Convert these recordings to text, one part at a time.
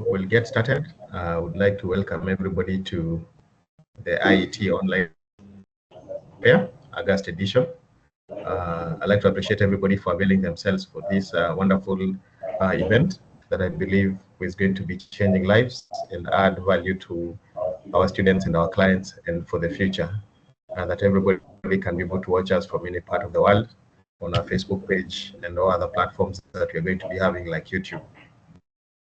So we'll get started. I would like to welcome everybody to the IET Online Fair, August edition. I'd like to appreciate everybody for availing themselves for this wonderful event that I believe is going to be changing lives and add value to our students and our clients and for the future. That everybody can be able to watch us from any part of the world on our Facebook page and all other platforms that we're going to be having like YouTube.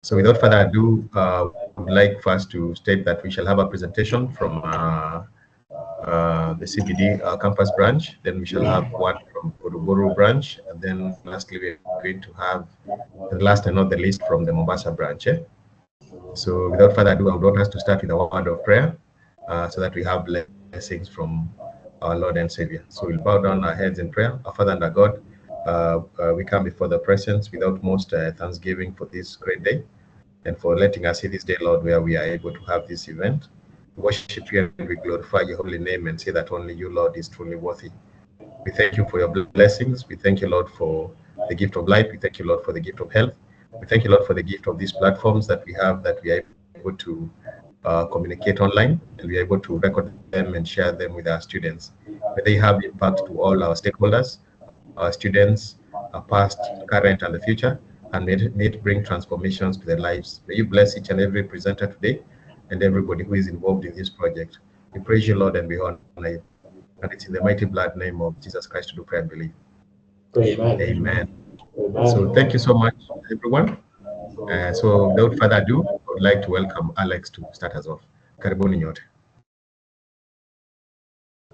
So without further ado, I would like first to state that we shall have a presentation from the CBD campus branch. Then we shall have one from Buruburu branch. And then lastly, we're going to have the last and not the least from the Mombasa branch. So without further ado, I would want us to start with a word of prayer so that we have blessings from our Lord and Savior. So we'll bow down our heads in prayer. Our Father and our God, we come before the presence without most thanksgiving for this great day and for letting us see this day, Lord, where we are able to have this event. We worship you and we glorify your holy name and say that only you, Lord, is truly worthy. We thank you for your blessings. We thank you, Lord, for the gift of life. We thank you, Lord, for the gift of health. We thank you, Lord, for the gift of these platforms that we have, that we are able to communicate online, and we are able to record them and share them with our students. May they have impact to all our stakeholders, our students, our past, current, and the future, and may it bring transformations to their lives. May you bless each and every presenter today and everybody who is involved in this project. We praise you, Lord, and we honor you. And it's in the mighty blood name of Jesus Christ to do pray and believe. Amen. Amen. Amen. So thank you so much, everyone. So without further ado, I would like to welcome Alex to start us off. Karibuni nyote.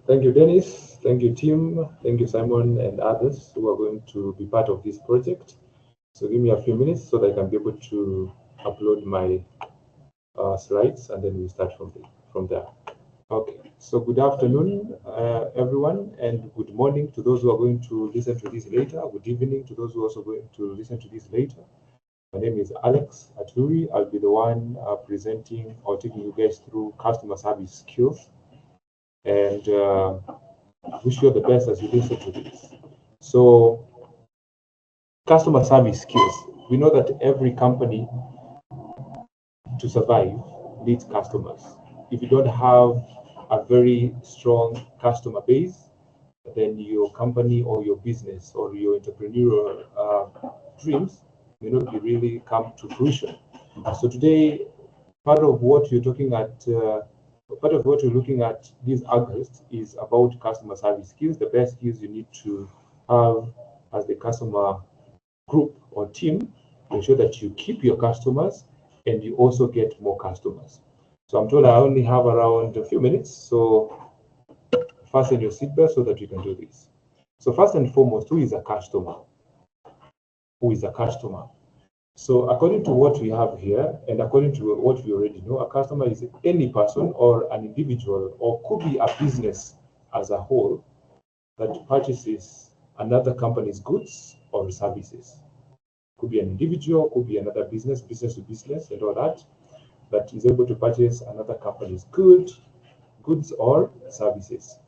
Thank you, Dennis. Thank you, Tim. Thank you, Simon, and others who are going to be part of this project. So give me a few minutes so that I can be able to upload my slides, and then we start from there. Okay. So good afternoon, everyone, and good morning to those who are going to listen to this later. Good evening to those who are also going to listen to this later. My name is Alex Aturi. I'll be the one presenting or taking you guys through customer service skills, and wish you the best as you listen to this. So, customer service skills. We know that every company to survive needs customers. If you don't have a very strong customer base, then your company or your business or your entrepreneurial dreams may not be really come to fruition. So today, part of what you're looking at this August is about customer service skills, the best skills you need to have as the customer group or team to ensure that you keep your customers and you also get more customers. So I'm told I only have around a few minutes, so fasten your seatbelt so that you can do this. So first and foremost, who is a customer? Who is a customer? So according to what we have here, and according to what we already know, a customer is any person or an individual, or could be a business as a whole, that purchases another company's goods or services. Could be an individual, could be another business to business, and all that, that is able to purchase another company's goods or services.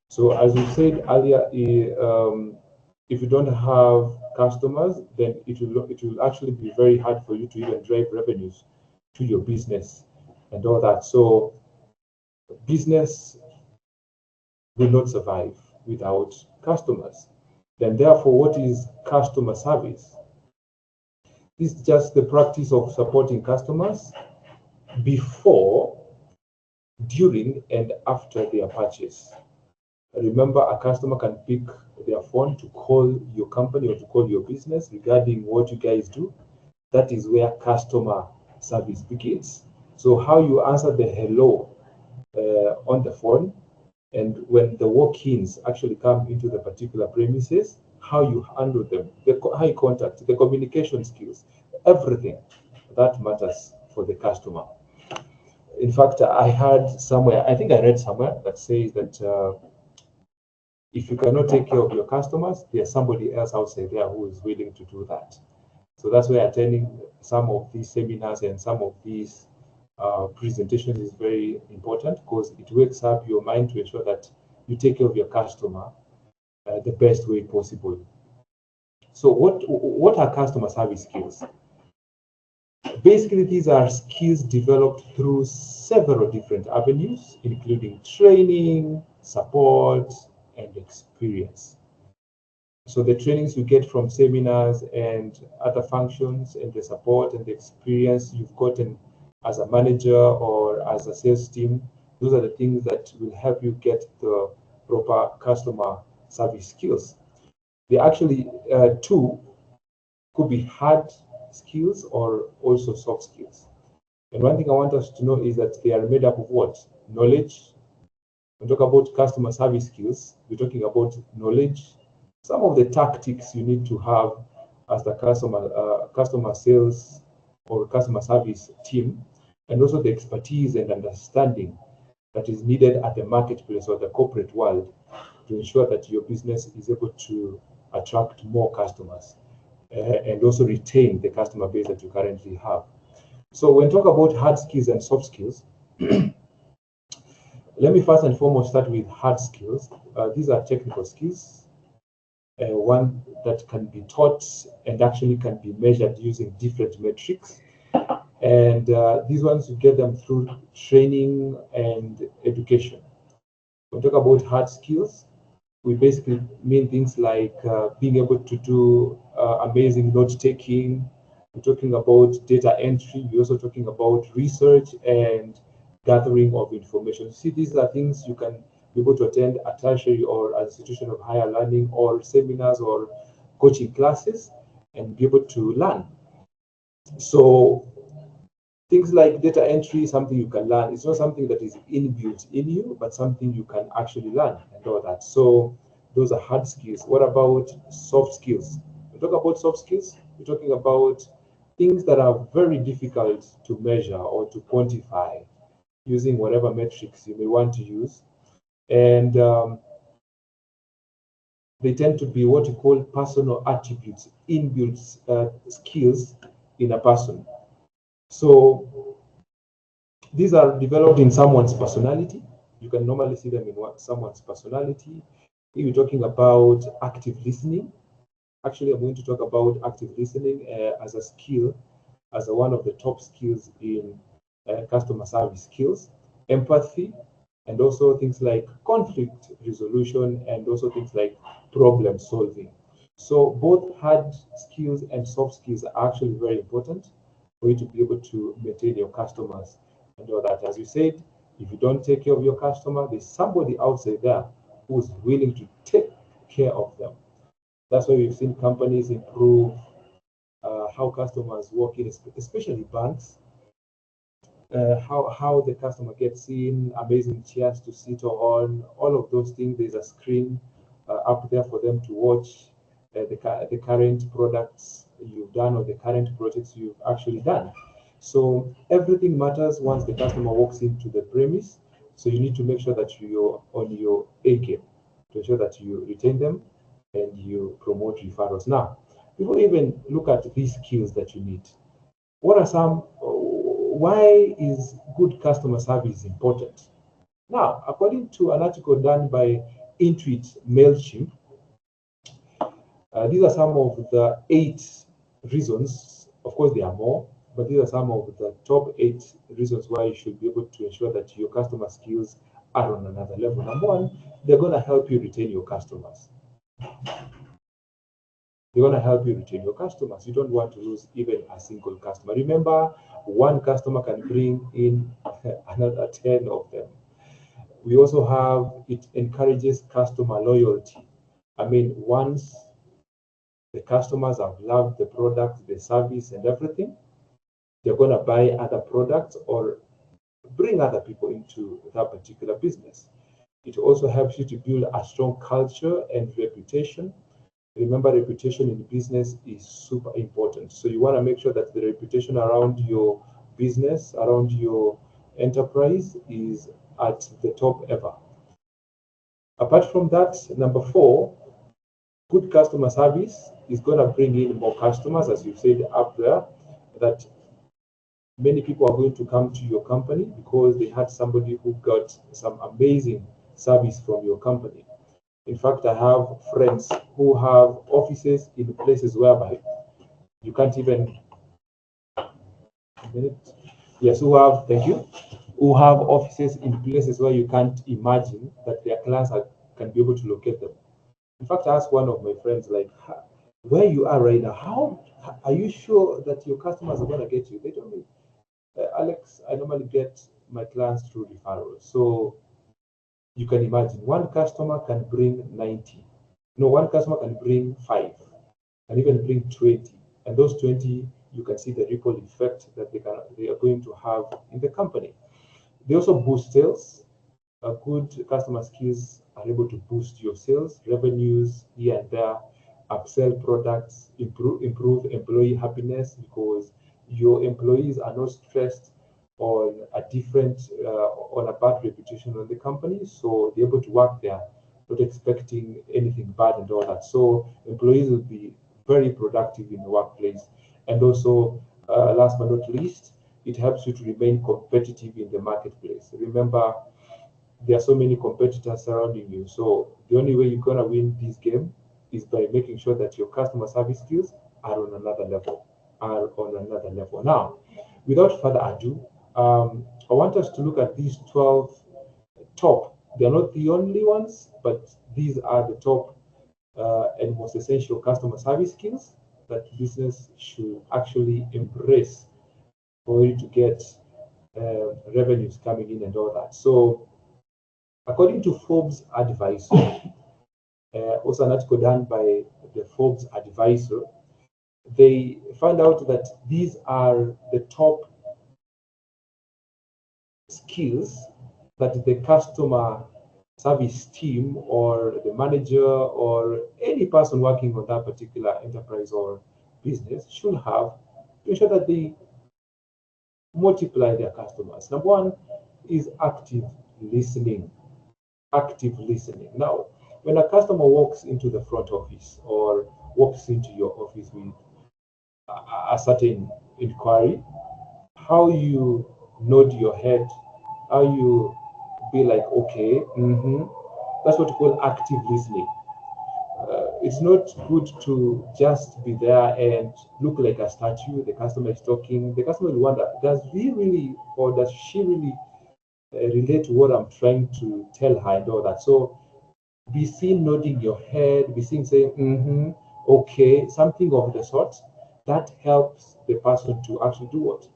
So as we said earlier, if you don't have customers, then it will actually be very hard for you to even drive revenues to your business and all that. So business will not survive without customers. Then therefore, what is customer service? It's just the practice of supporting customers before, during, and after their purchase. Remember, a customer can pick their phone to call your company or to call your business regarding what you guys do. That is where customer service begins. So how you answer the hello on the phone, and when the walk-ins actually come into the particular premises, how you handle them, the eye contact, the communication skills, everything that matters for the customer. In fact, I heard somewhere, I think I read somewhere that says that if you cannot take care of your customers, there's somebody else outside there who is willing to do that. So that's why attending some of these seminars and some of these presentations is very important, because it wakes up your mind to ensure that you take care of your customer the best way possible. So what are customer service skills? Basically, these are skills developed through several different avenues, including training, support, and experience. So the trainings you get from seminars and other functions, and the support and the experience you've gotten as a manager or as a sales team, those are the things that will help you get the proper customer service skills. They actually two could be hard skills or also soft skills. And one thing I want us to know is that they are made up of what? Knowledge. When we talk about customer service skills, we're talking about knowledge, some of the tactics you need to have as the customer sales or customer service team, and also the expertise and understanding that is needed at the marketplace or the corporate world to ensure that your business is able to attract more customers and also retain the customer base that you currently have. So when we talk about hard skills and soft skills, let me first and foremost start with hard skills. These are technical skills, one that can be taught and actually can be measured using different metrics. And these ones, you get them through training and education. When we talk about hard skills, we basically mean things like being able to do amazing note taking. We're talking about data entry. We're also talking about research and gathering of information. See, these are things you can be able to attend a tertiary or an institution of higher learning or seminars or coaching classes and be able to learn. So things like data entry is something you can learn. It's not something that is inbuilt in you, but something you can actually learn and all that. So those are hard skills. What about soft skills? We talk about soft skills, we're talking about things that are very difficult to measure or to quantify using whatever metrics you may want to use. And they tend to be what you call personal attributes, inbuilt skills in a person. So these are developed in someone's personality. You can normally see them in someone's personality. If you're talking about active listening, actually I'm going to talk about active listening as a skill, as one of the top skills in customer service skills. Empathy, and also things like conflict resolution, and also things like problem solving. So both hard skills and soft skills are actually very important for you to be able to maintain your customers and all that. As you said, if you don't take care of your customer, there's somebody outside there who's willing to take care of them. That's why we've seen companies improve how customers walk in, especially banks. How the customer gets in, amazing chairs to sit on, all of those things. There's a screen up there for them to watch the current products you've done or the current projects you've actually done. So everything matters once the customer walks into the premise. So you need to make sure that you're on your A game to ensure that you retain them and you promote referrals. Now, before we even look at these skills that you need, what are some? Why is good customer service important? Now, according to an article done by Intuit MailChimp, these are some of the 8 reasons. Of course, there are more, but these are some of the top 8 reasons why you should be able to ensure that your customer skills are on another level. Number one, they're going to help you retain your customers. They're going to help you retain your customers. You don't want to lose even a single customer. Remember, one customer can bring in another 10 of them. We also have, it encourages customer loyalty. I mean, once the customers have loved the product, the service, and everything, they're going to buy other products or bring other people into that particular business. It also helps you to build a strong culture and reputation. Remember, reputation in business is super important. So you want to make sure that the reputation around your business, around your enterprise is at the top ever. Apart from that, number 4, good customer service is going to bring in more customers, as you've said up there, that many people are going to come to your company because they had somebody who got some amazing service from your company. In fact, I have friends who have offices in places whereby you can't even minute. Yes, who have, thank you, who have offices in places where you can't imagine that their clients can be able to locate them. In fact, I asked one of my friends, like, where you are right now, how are you sure that your customers are going to get you? They told me, Alex, I normally get my clients through referrals. So you can imagine one customer can bring 90. No, one customer can bring 5, and even bring 20. And those 20, you can see the ripple effect that they are going to have in the company. They also boost sales. Good customer skills are able to boost your sales, revenues here and there, upsell products, improve employee happiness, because your employees are not stressed on a bad reputation on the company, so they're able to work there not expecting anything bad and all that. So employees will be very productive in the workplace. And also, last but not least, it helps you to remain competitive in the marketplace. Remember, there are so many competitors surrounding you. So the only way you're gonna win this game is by making sure that your customer service skills are on another level. Now, without further ado, I want us to look at these 12 top. They are not the only ones, but these are the top and most essential customer service skills that business should actually embrace for you to get revenues coming in and all that. So, according to Forbes Advisor, also an article done by the Forbes Advisor, they found out that these are the top skills that the customer service team or the manager or any person working on that particular enterprise or business should have to ensure that they multiply their customers. Number one is active listening. Active listening. Now, when a customer walks into the front office or walks into your office with a certain inquiry, how you nod your head, how you be like, okay, that's what we call active listening. It's not good to just be there and look like a statue. The customer is talking. The customer will wonder, does he really or does she really relate to what I'm trying to tell her and all that? So be seen nodding your head, be seen saying, okay, something of the sort. That helps the person to actually do what?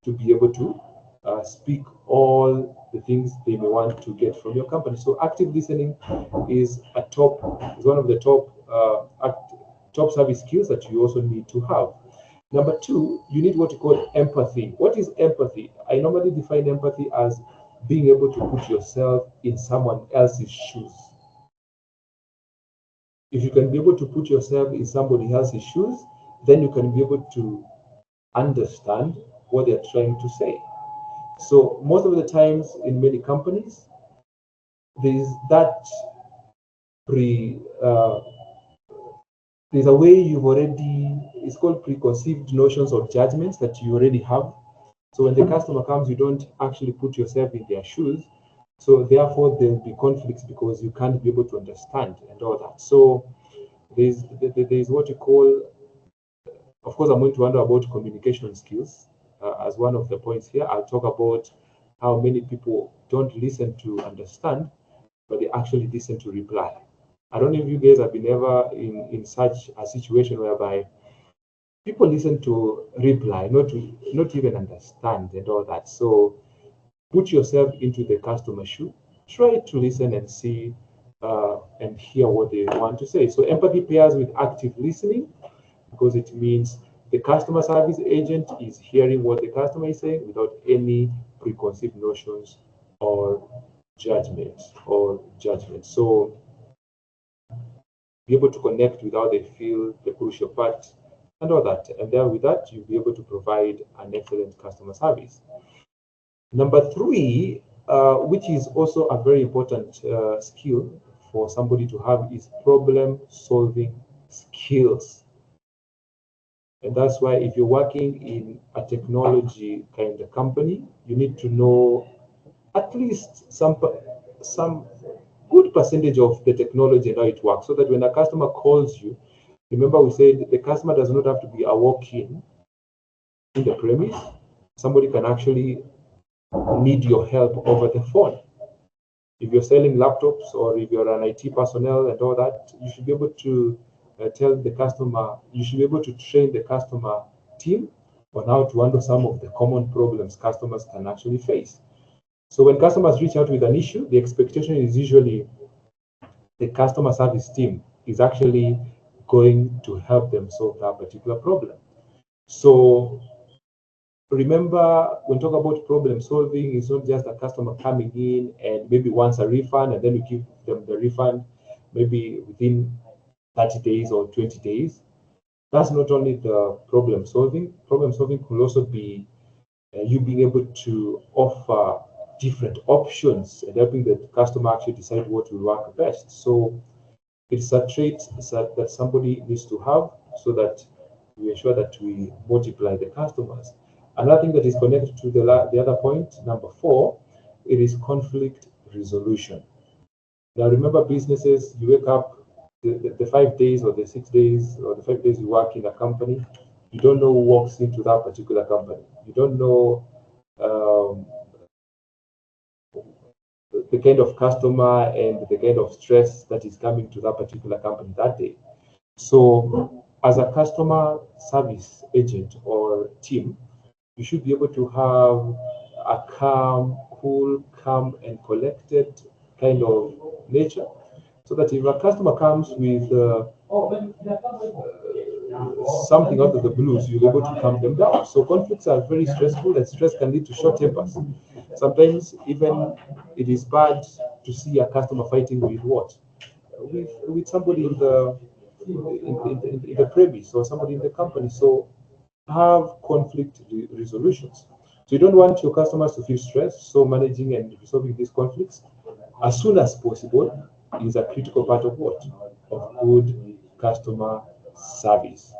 To be able to speak all the things they may want to get from your company. So active listening is one of the top service skills that you also need to have. Number two, you need what you call empathy. What is empathy? I normally define empathy as being able to put yourself in someone else's shoes. If you can be able to put yourself in somebody else's shoes, then you can be able to understand what they're trying to say. So most of the times in many companies, there's a way it's called preconceived notions or judgments that you already have. So when the customer comes, you don't actually put yourself in their shoes. So therefore, there'll be conflicts because you can't be able to understand and all that. So there's what you call, of course, I'm going to wonder about communication skills as one of the points here. I'll talk about how many people don't listen to understand, but they actually listen to reply. I don't know if you guys have been ever in such a situation whereby people listen to reply, not even understand and all that. So put yourself into the customer's shoe. Try to listen and see and hear what they want to say. So empathy pairs with active listening because it means the customer service agent is hearing what the customer is saying without any preconceived notions or judgments. So be able to connect with how they feel, the crucial part, and all that. And then with that, you'll be able to provide an excellent customer service. Number three, which is also a very important skill for somebody to have, is problem-solving skills. And that's why if you're working in a technology kind of company, you need to know at least some good percentage of the technology and how it works, so that when a customer calls you, remember we said the customer does not have to be a walk-in in the premise. somebody can actually need your help over the phone. If you're selling laptops or if you're an IT personnel and all that, you should be able to tell the customer, you should be able to train the customer team on how to handle some of the common problems customers can actually face. So when customers reach out with an issue, the expectation is usually the customer service team is actually going to help them solve that particular problem. So remember, when talk about problem solving, it's not just a customer coming in and maybe wants a refund and then we give them the refund maybe within 30 days or 20 days. That's not only the problem solving. Problem solving could also be you being able to offer different options and helping the customer actually decide what will work best. So it's a trait that somebody needs to have so that we ensure that we multiply the customers. Another thing that is connected to the other point, number 4, it is conflict resolution. Now remember, businesses, you wake up the 5 days or the 6 days or the 5 days you work in a company, you don't know who walks into that particular company. You don't know the kind of customer and the kind of stress that is coming to that particular company that day. So as a customer service agent or team, you should be able to have a calm, cool, calm, and collected kind of nature, so that if a customer comes with something out of the blues, you're able to calm them down. So conflicts are very stressful, and stress can lead to short tempers. Sometimes even it is bad to see a customer fighting with what? With somebody in the premise or somebody in the company. So have conflict resolutions. So you don't want your customers to feel stressed. So managing and resolving these conflicts as soon as possible is a critical part of what? Of good customer service.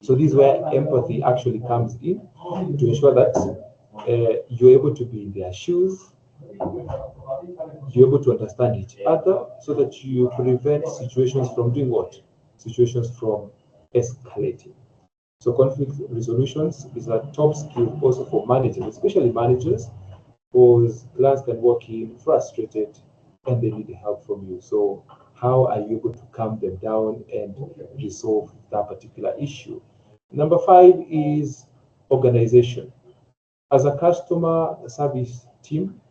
So this is where empathy actually comes in to ensure that you're able to be in their shoes, you're able to understand each other so that you prevent situations from doing what? Situations from escalating. So conflict resolutions is a top skill also for managers, especially managers, because clients can walk in frustrated and they need help from you. So how are you able to calm them down and resolve that particular issue? Number 5 is organization. As a customer service team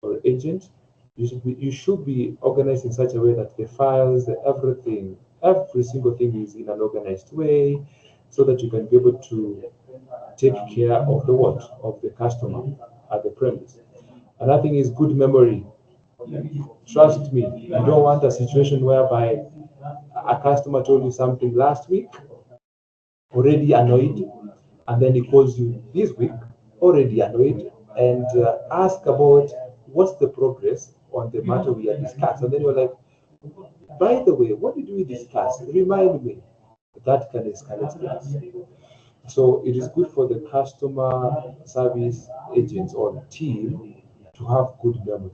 or agent, you should be organized in such a way that the files, everything, every single thing is in an organized way, so that you can be able to take care of the what? Of the customer at the premise. Another thing is good memory. Trust me, you don't want a situation whereby a customer told you something last week, already annoyed, and then he calls you this week, already annoyed, and ask about what's the progress on the matter we had discussed. And then you're like, by the way, what did we discuss? Remind me. That can escalate things. So it is good for the customer service agents or team to have good memory.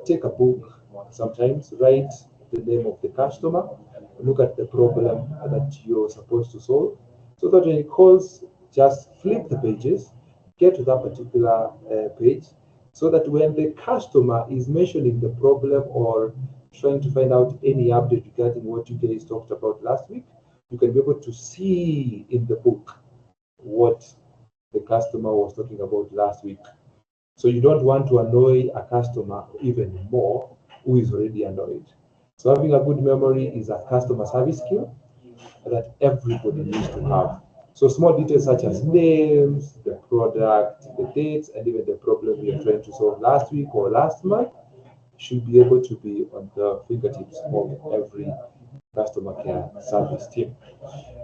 Take a book sometimes, write the name of the customer, look at the problem that you're supposed to solve, so that when it calls, just flip the pages, get to that particular page, so that when the customer is mentioning the problem or trying to find out any update regarding what you guys talked about last week, you can be able to see in the book what the customer was talking about last week. So you don't want to annoy a customer even more who is already annoyed. So having a good memory is a customer service skill that everybody needs to have. So small details such as names, the product, the dates, and even the problem we are trying to solve last week or last month should be able to be on the fingertips of every customer care service team.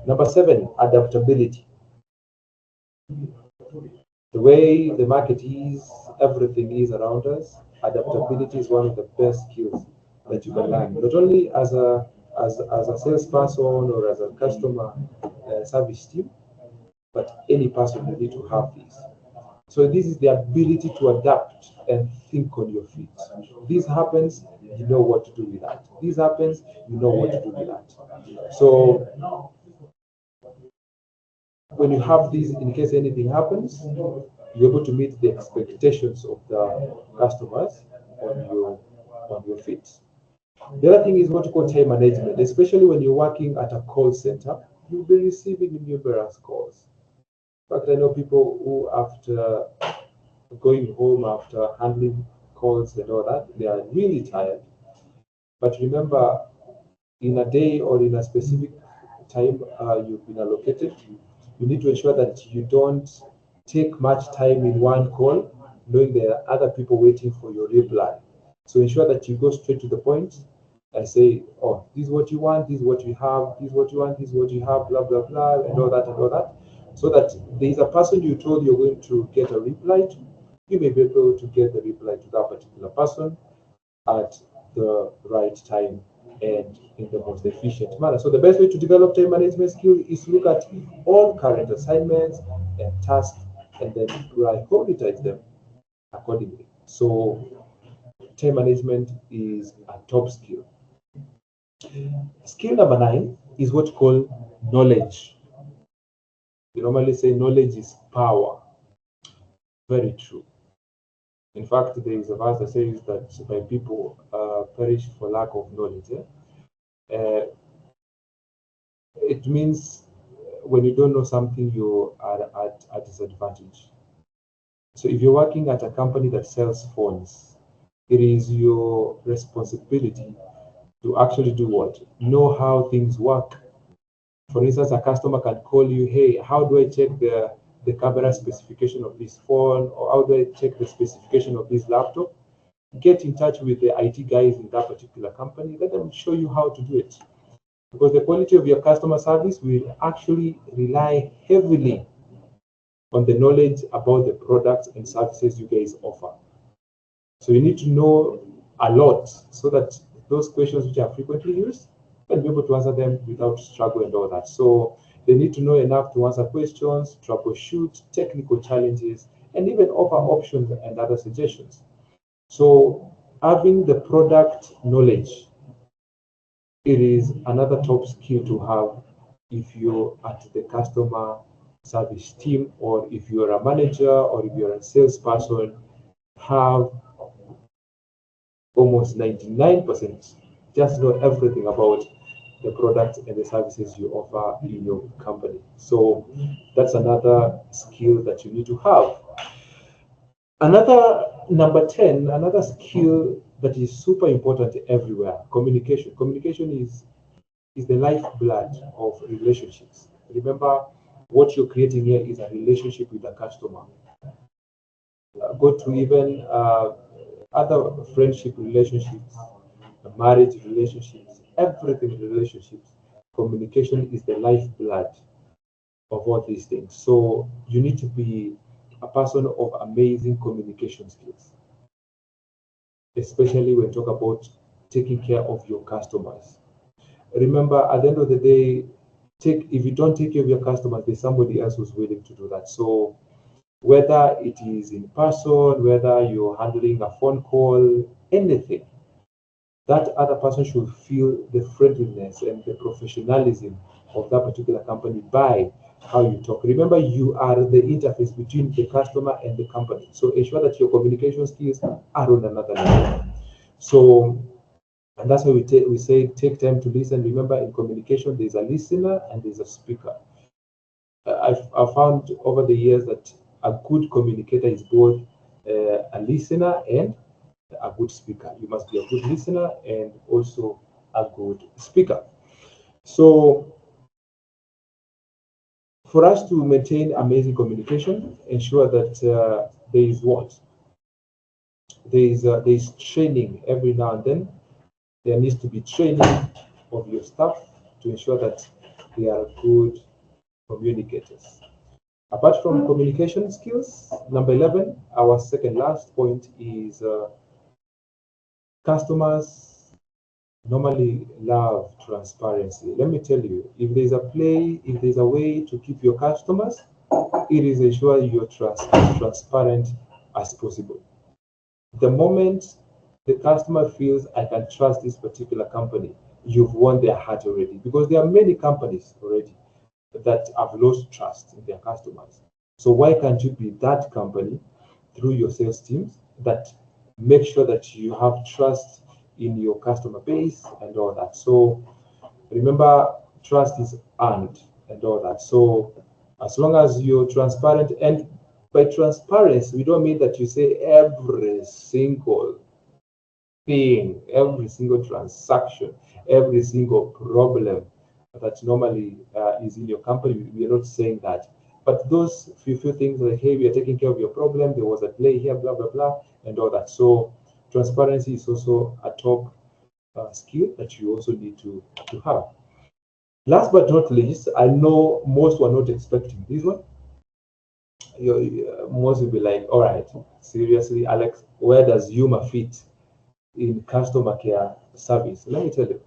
Number 7, adaptability. The way the market is, everything is around us, adaptability is one of the best skills that you can learn. Not only as a salesperson or as a customer service team, but any person you need to have this. So this is the ability to adapt and think on your feet. This happens, you know what to do with that. This happens, you know what to do with that. So when you have these, in case anything happens, you're able to meet the expectations of the customers on your feet. The other thing is what you call time management, especially when you're working at a call center, you'll be receiving numerous calls. In fact, I know people who, after going home, after handling calls and all that, they are really tired. But remember, in a day or in a specific time you've been allocated, you need to ensure that you don't take much time in one call, knowing there are other people waiting for your reply. So ensure that you go straight to the point and say, oh, this is what you want, this is what you have, this is what you want, this is what you have, blah, blah, blah, and all that, so that there is a person you told you're going to get a reply to, you may be able to get the reply to that particular person at the right time and in the most efficient manner. So the best way to develop time management skills is to look at all current assignments and tasks and then prioritize them accordingly. So time management is a top skill. Skill number 9 is what you call knowledge. You normally say knowledge is power. Very true. In fact, there is a verse that says that my people perish for lack of knowledge. It means when you don't know something, you are at a disadvantage. So if you're working at a company that sells phones, it is your responsibility to actually do what? Know how things work. For instance, a customer can call you, hey, how do I check the camera specification of this phone, or how do I check the specification of this laptop? Get in touch with the IT guys in that particular company. Let them show you how to do it. Because the quality of your customer service will actually rely heavily on the knowledge about the products and services you guys offer. So you need to know a lot so that those questions which are frequently used, you can be able to answer them without struggle and all that. So they need to know enough to answer questions, troubleshoot technical challenges, and even offer options and other suggestions. So having the product knowledge, it is another top skill to have if you're at the customer service team, or if you're a manager, or if you're a salesperson. Have almost 99% just know everything about the products and the services you offer in your company. So that's another skill that you need to have. Another number 10, another skill that is super important everywhere, communication. Communication is the lifeblood of relationships. Remember, what you're creating here is a relationship with the customer. Go to even other friendship relationships, marriage relationships, everything relationships. Communication is the lifeblood of all these things. So you need to be a person of amazing communication skills, especially when you talk about taking care of your customers. Remember, at the end of the day, if you don't take care of your customers, there's somebody else who's willing to do that. So whether it is in person, whether you're handling a phone call, anything, that other person should feel the friendliness and the professionalism of that particular company by how you talk. Remember, you are the interface between the customer and the company. So ensure that your communication skills are on another level. So, and that's why we say take time to listen. Remember, in communication, there's a listener and there's a speaker. I've found over the years that a good communicator is both a listener and a good speaker. You must be a good listener and also a good speaker. So for us to maintain amazing communication, ensure that there is what? There is training every now and then. There needs to be training of your staff to ensure that they are good communicators. Apart from communication skills, number 11, our second last point is customers normally love transparency. Let me tell you, if there's a way to keep your customers, it is ensure you're transparent as possible. The moment the customer feels I can trust this particular company, you've won their heart already, because there are many companies already. that have lost trust in their customers. So why can't you be that company through your sales teams that make sure that you have trust in your customer base and all that? So remember, trust is earned and all that. So as long as you're transparent, and by transparency, we don't mean that you say every single thing, every single transaction, every single problem that normally is in your company. We are not saying that. But those few things like, hey, we are taking care of your problem, there was a delay here, blah, blah, blah, and all that. So transparency is also a top skill that you also need to have. Last but not least, I know most were not expecting this one. Most will be like, all right, seriously, Alex, where does humor fit in customer care service? Let me tell you,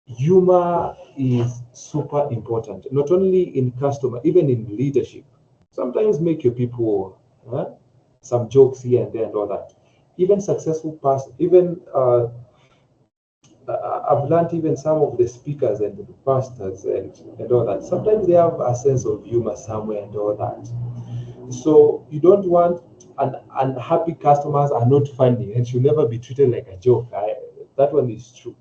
humor is super important, not only in customer, even in leadership. Sometimes make your people some jokes here and there and all that. Even successful person, even I've learned even some of the speakers and the pastors and all that. Sometimes they have a sense of humor somewhere and all that. So you don't want unhappy customers are not funny and should never be treated like a joke. That one is true.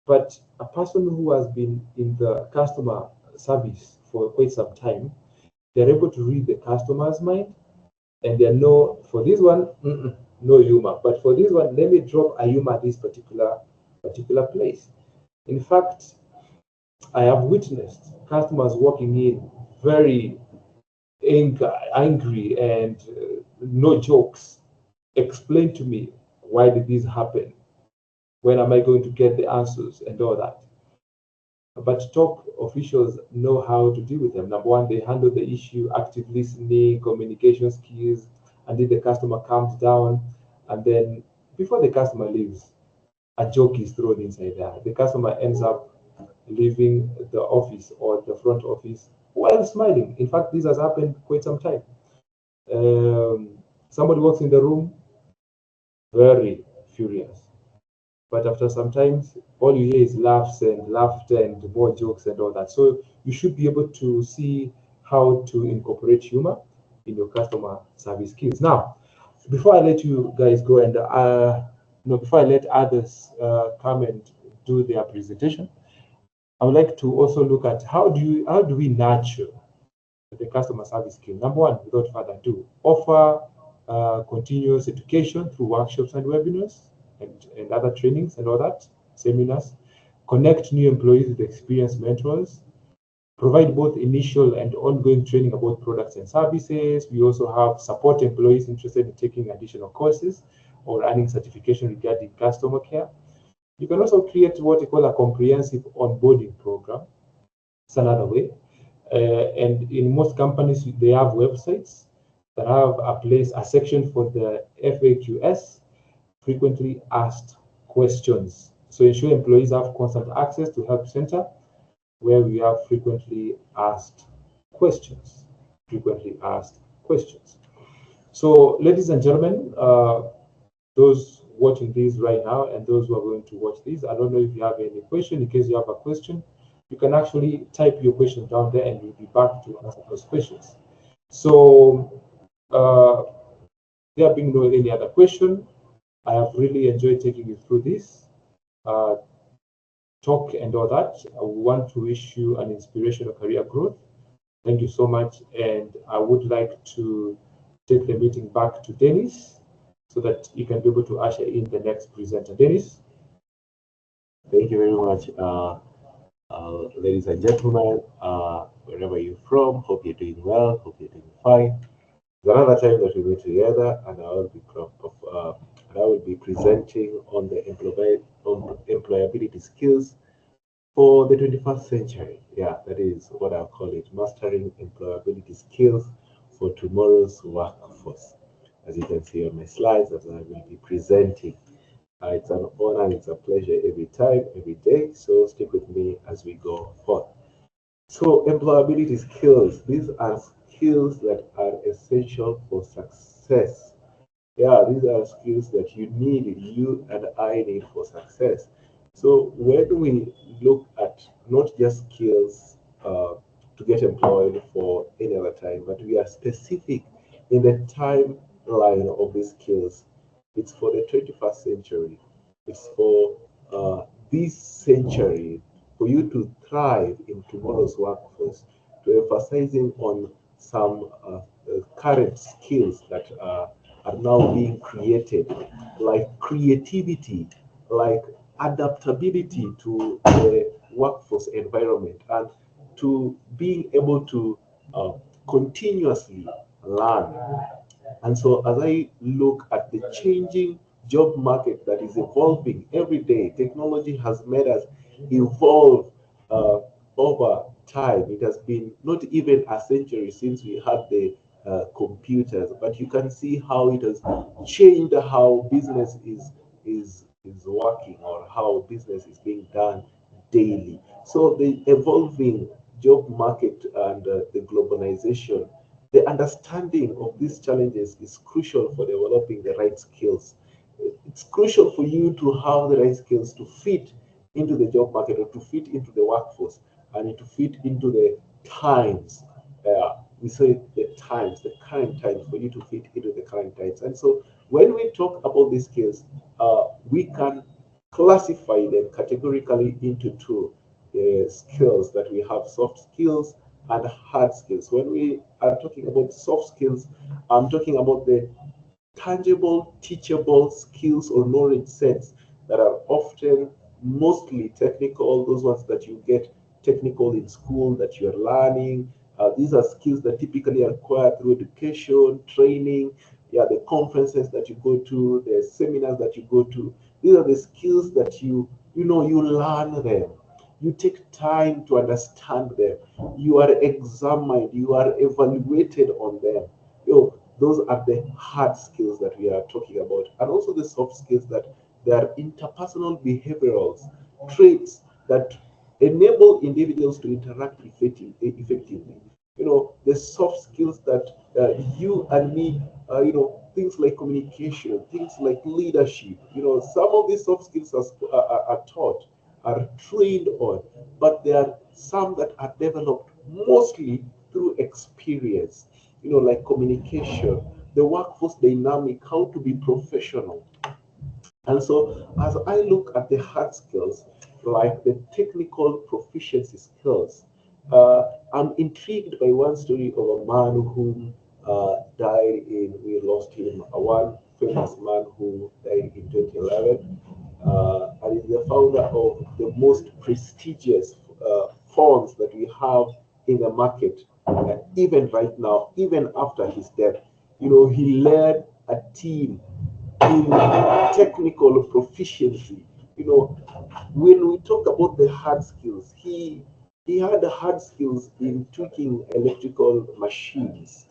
But a person who has been in the customer service for quite some time, they're able to read the customer's mind, and they know for this one, no humor. But for this one, let me drop a humor at this particular place. In fact, I have witnessed customers walking in very angry and no jokes. Explain to me, why did this happen? When am I going to get the answers and all that? But top officials know how to deal with them. Number one, they handle the issue, active listening, communication skills, until the customer calms down. And then before the customer leaves, a joke is thrown inside there. The customer ends up leaving the office or the front office while smiling. In fact, this has happened quite some time. Somebody walks in the room, very furious. But after some time, all you hear is laughter and more jokes and all that. So you should be able to see how to incorporate humor in your customer service skills. Now, before I let you guys go and before I let others come and do their presentation, I would like to also look at how do we nurture the customer service skill. Number one, without further ado, offer continuous education through workshops and webinars and other trainings and all that, seminars. Connect new employees with experienced mentors. Provide both initial and ongoing training about products and services. We also have support employees interested in taking additional courses or earning certification regarding customer care. You can also create what we call a comprehensive onboarding program. It's another way. And in most companies, they have websites that have a section for the FAQs, frequently asked questions. So ensure employees have constant access to Help Center, where we have frequently asked questions. So, ladies and gentlemen, those watching this right now and those who are going to watch this, I don't know if you have any question. In case you have a question, you can actually type your question down there and we'll be back to answer those questions. So, there being no any other question, I have really enjoyed taking you through this talk and all that. I want to wish you an inspirational career growth. Thank you so much. And I would like to take the meeting back to Dennis so that you can be able to usher in the next presenter. Dennis. Thank you very much, ladies and gentlemen, wherever you're from. Hope you're doing well. Hope you're doing fine. It's another time that we meet together, and I will be presenting on the employability skills for the 21st century. Yeah, that is what I'll call it, mastering employability skills for tomorrow's workforce. As you can see on my slides, that I will be presenting. It's an honor and it's a pleasure every time, every day. So stick with me as we go forth. So employability skills, these are skills that are essential for success. Yeah, these are skills that you and I need for success. So when we look at not just skills to get employed for any other time, but we are specific in the timeline of these skills. It's for the 21st century. It's for this century, for you to thrive in tomorrow's workforce, to emphasizing on some current skills that are now being created, like creativity, like adaptability to the workforce environment, and to being able to continuously learn. And so, as I look at the changing job market that is evolving every day, technology has made us evolve uh, over time. It has been not even a century since we had the computers, but you can see how it has changed how business is working, or how business is being done daily. So the evolving job market and the globalization, the understanding of these challenges is crucial for developing the right skills. It's crucial for you to have the right skills to fit into the job market, or to fit into the workforce, and to fit into the times. We say the times, the current times, for you to fit into the current times. And so when we talk about these skills, we can classify them categorically into two skills that we have: soft skills and hard skills. When we are talking about soft skills, I'm talking about the tangible, teachable skills or knowledge sets that are often mostly technical, those ones that you get technical in school that you're learning. These are skills that typically are acquired through education, training, yeah, the conferences that you go to, the seminars that you go to. These are the skills that you learn them. You take time to understand them. You are examined, you are evaluated on them. Those are the hard skills that we are talking about, and also the soft skills, that they are interpersonal behavioral traits that enable individuals to interact effectively. The soft skills that you and me, things like communication, things like leadership. Some of these soft skills are taught, are trained on, but there are some that are developed mostly through experience, like communication, the workforce dynamic, how to be professional. And so, as I look at the hard skills, like the technical proficiency skills, I'm intrigued by one story of a man who we lost him, one famous man who died in 2011, and is the founder of the most prestigious phones that we have in the market, even right now, even after his death. He led a team in technical proficiency. When we talk about the hard skills, he had the hard skills in tweaking electrical machines,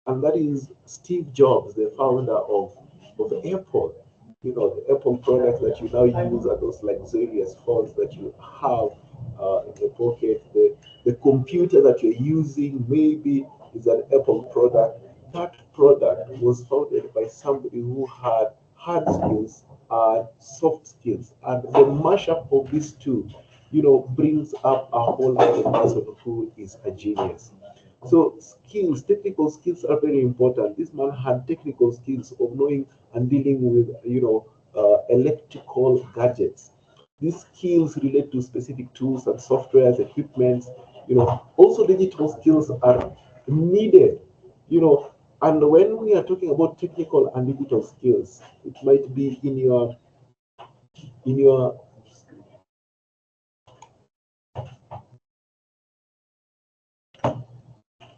and that is Steve Jobs, the founder of Apple. The Apple products that you now use are those luxurious phones that you have in your pocket. The computer that you're using maybe is an Apple product. That product was founded by somebody who had hard skills and soft skills, and the mashup of these two, brings up a whole other person who is a genius. So skills, technical skills are very important. This man had technical skills of knowing and dealing with, electrical gadgets. These skills relate to specific tools and softwares, equipments. Also digital skills are needed. You know, and when we are talking about technical and digital skills, it might be in your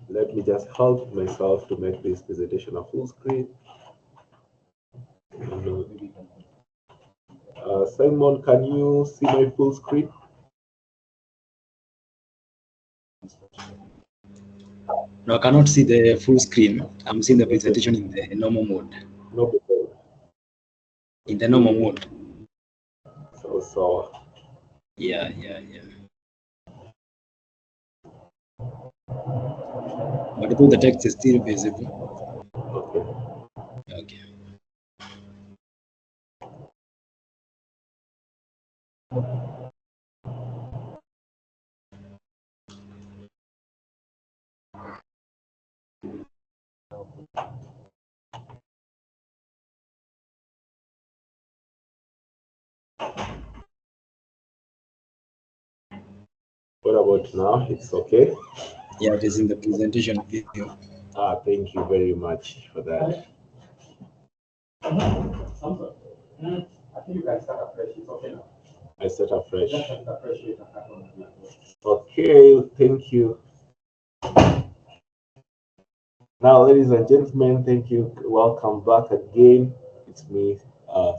let me just help myself to make this presentation a full screen. Simon, can you see my full screen? No, I cannot see the full screen. I'm seeing the presentation in the normal mode. No problem. In the normal mode. So Yeah. But all the text is still visible. okay. Okay. What about now? It's okay? Yeah, it is in the presentation video. Thank you very much for that. I think you can start afresh. It's okay now. I start afresh. Just start afresh. Okay, thank you. Now, ladies and gentlemen, thank you. Welcome back again. It's me,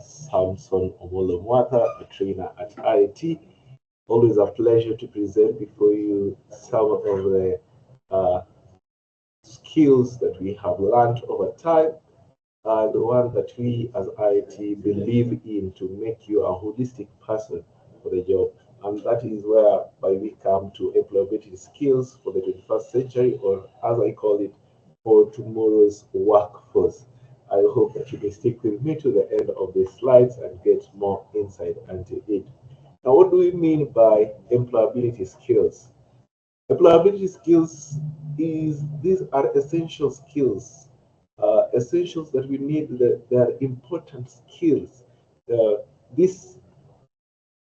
Samson Omolomwata, a trainer at IIT. Always a pleasure to present before you some of the skills that we have learned over time, and the one that we as IIT believe in to make you a holistic person for the job. And that is where we come to employability skills for the 21st century, or as I call it, for tomorrow's workforce. I hope that you will stick with me to the end of the slides and get more insight into it. Now, what do we mean by employability skills? Employability skills these are essential skills, essentials that we need. They are important skills. These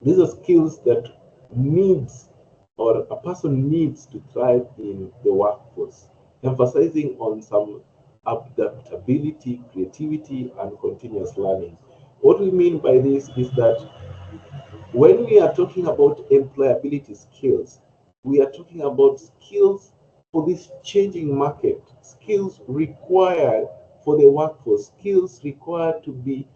are skills that needs or a person needs to thrive in the workforce, emphasizing on some adaptability, creativity, and continuous learning. What we mean by this is that when we are talking about employability skills, we are talking about skills for this changing market, skills required for the workforce, skills required to be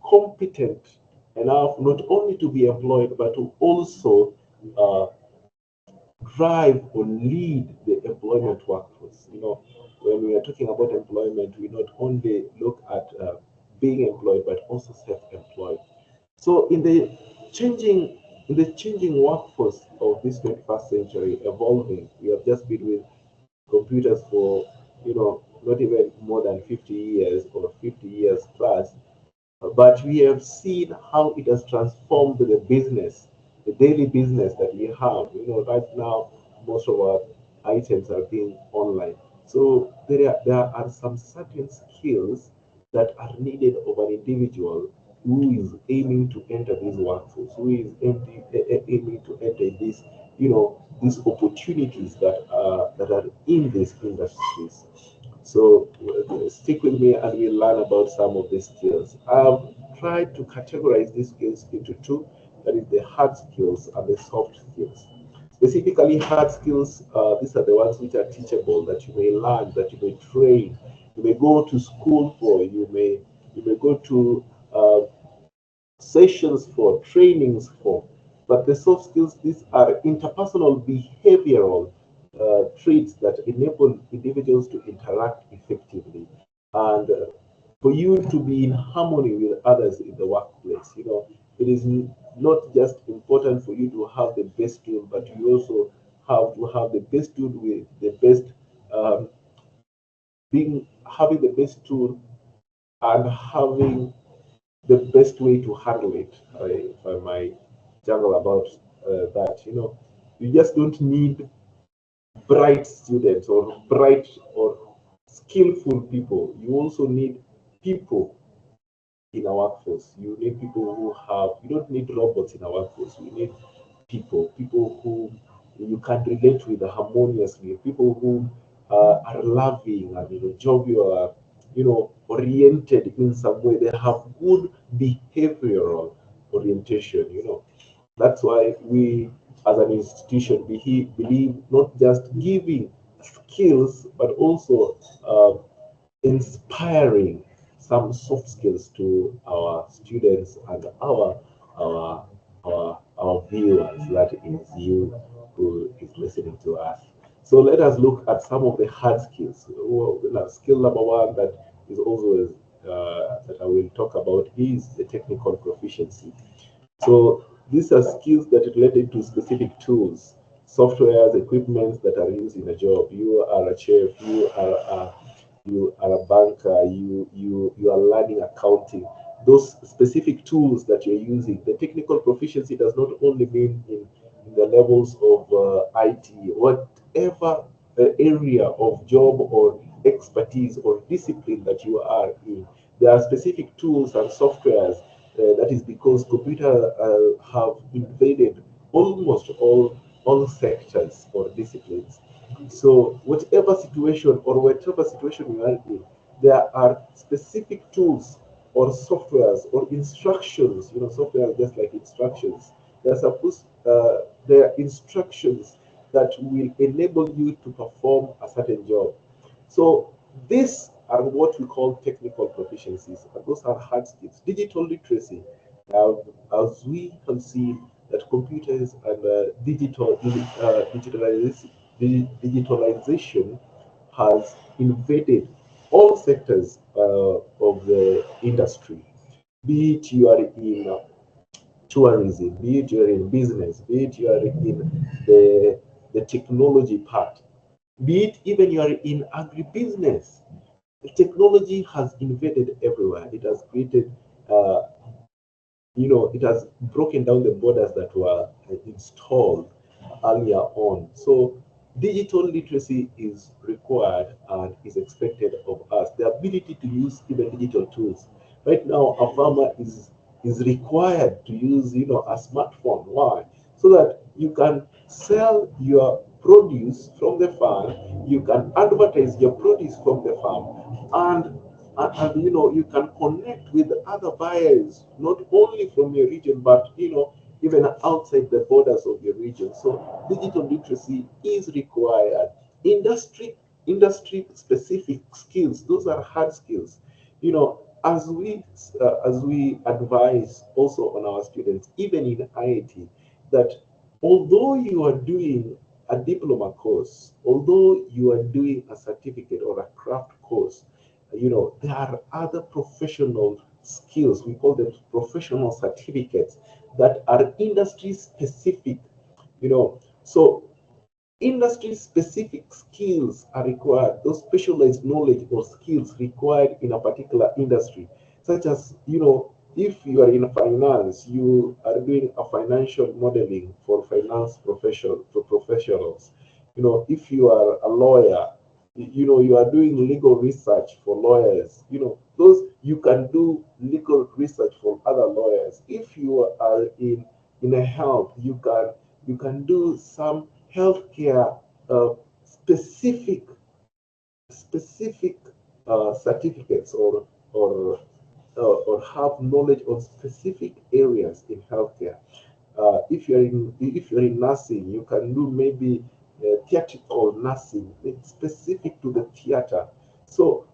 competent enough not only to be employed but to also drive or lead the employment workforce. When we are talking about employment, we not only look at being employed but also self-employed. So in the changing workforce of this 21st century, evolving, we have just been with computers for not even more than 50 years or 50 years plus, but we have seen how it has transformed the business, the daily business that we have. Right now, most of our items are being online. So there are some certain skills that are needed of an individual who is aiming to enter this workforce, who is aiming to enter these opportunities that are in these industries. So stick with me and we'll learn about some of these skills. I've tried to categorize these skills into two, that is the hard skills and the soft skills. Specifically, hard skills, these are the ones which are teachable, that you may learn, that you may train, you may go to school for, you may go to sessions for, trainings for. But the soft skills, these are interpersonal behavioral traits that enable individuals to interact effectively and for you to be in harmony with others in the workplace. It is not just important for you to have the best tool, but you also have to have the best tool with the best having the best tool and having the best way to handle it. If I might juggle about that, you just don't need bright students or bright or skillful people. You also need people in our workforce. You need people you don't need robots in our workforce. You need people who you can relate with harmoniously, people who are loving and jovial, oriented in some way. They have good behavioral orientation. That's why we, as an institution, believe not just giving skills, but also inspiring some soft skills to our students and our viewers, that is you who is listening to us. So let us look at some of the hard skills. Skill number one that is always that I will talk about is the technical proficiency. So these are skills that are related to specific tools, softwares, equipments that are used in a job. You are a chef, you are a banker, you are learning accounting. Those specific tools that you're using, the technical proficiency does not only mean in the levels of IT, whatever area of job or expertise or discipline that you are in. There are specific tools and softwares. That is because computers have invaded almost all all sectors or disciplines. So whatever situation you are in, there are specific tools or softwares or instructions. Software is just like instructions. There are instructions that will enable you to perform a certain job. So these are what we call technical proficiencies, and those are hard skills. Digital literacy, as we can see that computers and digitalization has invaded all sectors of the industry. Be it you are in tourism, be it you are in business, be it you are in the technology part, be it even you are in agribusiness. The technology has invaded everywhere. It has created, it has broken down the borders that were installed earlier on. So digital literacy is required and is expected of us. The ability to use even digital tools. Right now, a farmer is required to use, a smartphone. Why? So that you can sell your produce from the farm, you can advertise your produce from the farm, and you can connect with other buyers, not only from your region, but even outside the borders of your region. So digital literacy is required. Industry specific skills, those are hard skills. As we advise also on our students, even in IIT, that although you are doing a diploma course, although you are doing a certificate or a craft course, there are other professional skills, we call them professional certificates, that are industry specific. So industry specific skills are required, those specialized knowledge or skills required in a particular industry, such as, if you are in finance, you are doing a financial modeling for professionals. If you are a lawyer, you are doing legal research for lawyers. Those you can do legal research for other lawyers. If you are in a health, you can do some healthcare specific certificates, or have knowledge of specific areas in healthcare. If you're in nursing, you can do maybe theatrical nursing. It's specific to the theater. So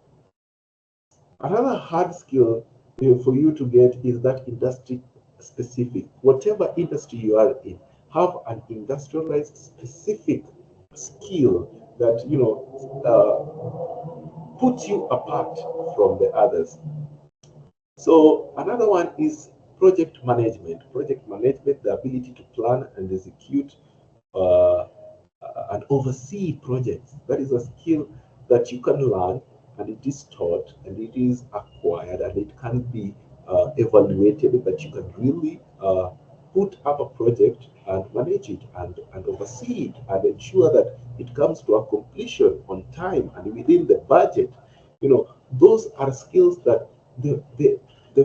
another hard skill for you to get is that industry specific. Whatever industry you are in, have an industrialized specific skill that puts you apart from the others. So another one is project management. Project management, the ability to plan and execute and oversee projects. That is a skill that you can learn, and it is taught, and it is acquired, and it can be evaluated, that you can really put up a project and manage it and oversee it and ensure that it comes to a completion on time and within the budget. Those are skills that the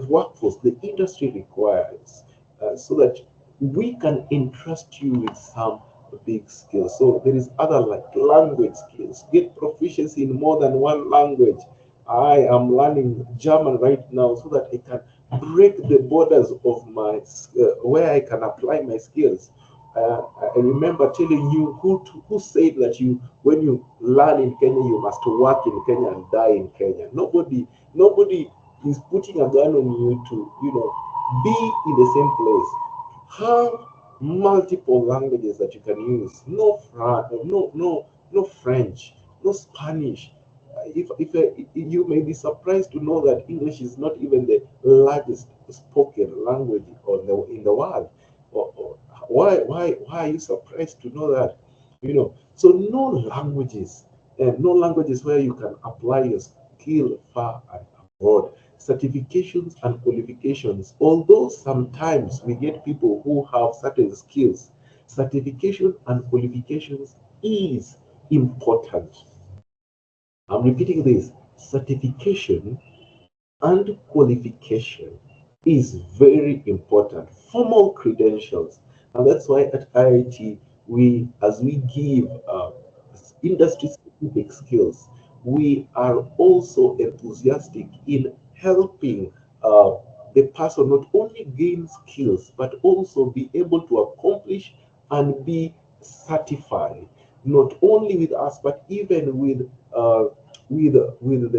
workforce, the industry requires, so that we can entrust you with some big skills. So there is other, like language skills. Get proficiency in more than one language. I am learning German right now so that I can break the borders of my where I can apply my skills. I remember telling you who said that when you learn in Kenya, you must work in Kenya and die in Kenya. Nobody is putting a gun on you to be in the same place. Have multiple languages that you can use. No French, no Spanish. If you may be surprised to know that English is not even the largest spoken language in the world. Why are you surprised to know that? So no languages, and no languages where you can apply your skill far and abroad. Certifications and qualifications. Although sometimes we get people who have certain skills, certification and qualifications is important. I'm repeating this: certification and qualification is very important. Formal credentials. And that's why at IIT as we give industry-specific skills, we are also enthusiastic in helping the person not only gain skills but also be able to accomplish and be certified, not only with us but even with the with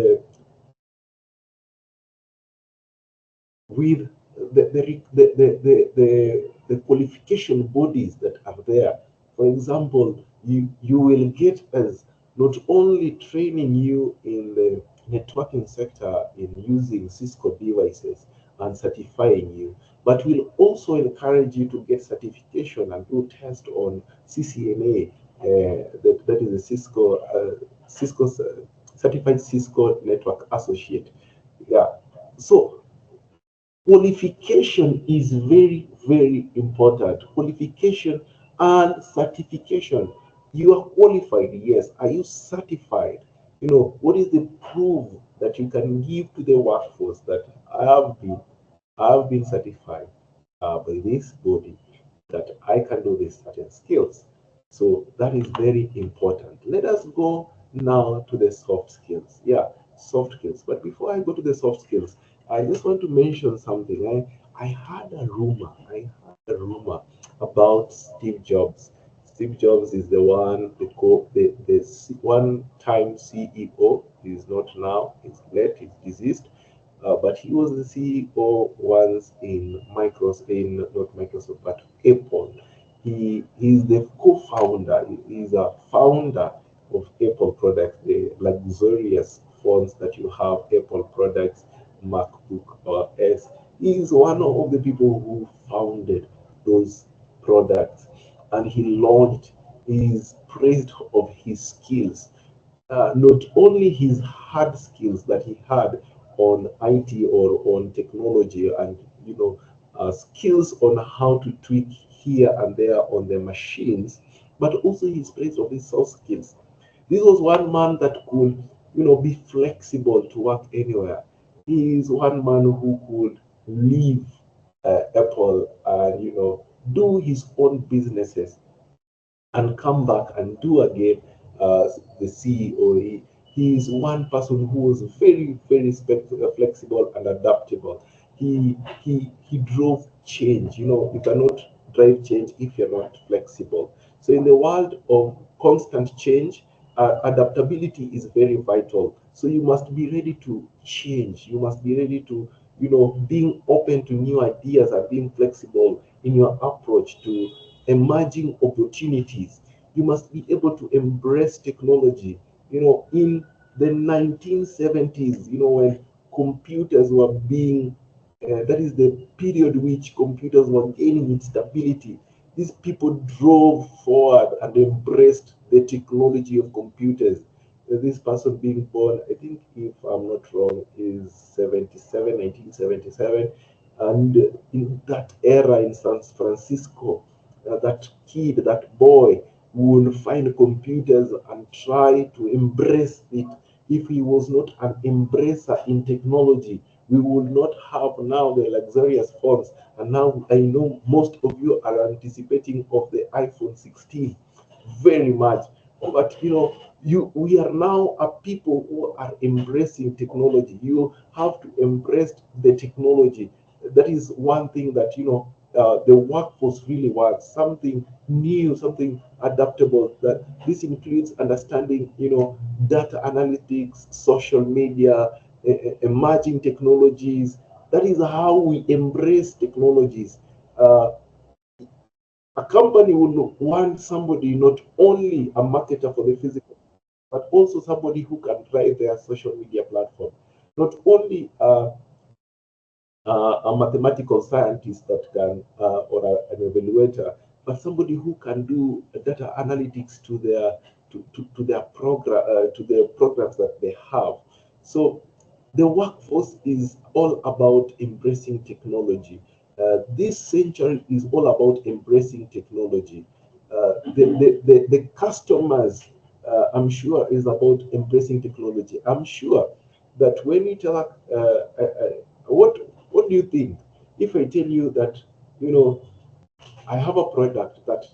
the qualification bodies that are there. For example, you will get us not only training you in the networking sector in using Cisco devices and certifying you, but we'll also encourage you to get certification and do test on CCNA, that is a Cisco certified Cisco Network Associate. Yeah. So qualification is very, very important. Qualification and certification. You are qualified, yes. Are you certified? What is the proof that you can give to the workforce that I have been certified by this body that I can do these certain skills. So that is very important. Let us go now to the soft skills. Yeah, soft skills. But before I go to the soft skills, I just want to mention something. I had a rumor. About Steve Jobs. Steve Jobs is the one-time CEO. He is not now. He's late. He's deceased. But he was the CEO once in not Microsoft, but Apple. He's the co-founder. He's a founder of Apple products, the luxurious phones that you have, Apple products, MacBook or S. He's one of the people who founded those products, and he launched. He's praised of his skills, not only his hard skills that he had on IT or on technology, and skills on how to tweak here and there on the machines, but also his praise of his soft skills. This was one man that could, be flexible to work anywhere. He is one man who could leave Apple and do his own businesses and come back and do again the CEO. He is one person who was very, very flexible and adaptable. He drove change. You cannot drive change if you're not flexible. So in the world of constant change, adaptability is very vital. So you must be ready to change. You must be ready to, being open to new ideas and being flexible in your approach to emerging opportunities. You must be able to embrace technology. In the 1970s, when computers were being, that is the period which computers were gaining in stability. These people drove forward and embraced the technology of computers. This person being born, I think, if I'm not wrong, is 1977. And in that era in San Francisco, that kid, that boy, will find computers and try to embrace it. If he was not an embracer in technology, we would not have now the luxurious phones. And now I know most of you are anticipating of the iPhone 16 very much. But we are now a people who are embracing technology. You have to embrace the technology. That is one thing that the workforce really wants, something new, something adaptable. That this includes understanding, data analytics, social media, emerging technologies. That is how we embrace technologies. A company will want somebody, not only a marketer for the physical, but also somebody who can drive their social media platform. Not only a mathematical scientist that can, or an evaluator, but somebody who can do data analytics to their program, to the programs that they have. So the workforce is all about embracing technology. This century is all about embracing technology. The customers, I'm sure, is about embracing technology. I'm sure that when you tell what do you think if I tell you that I have a product that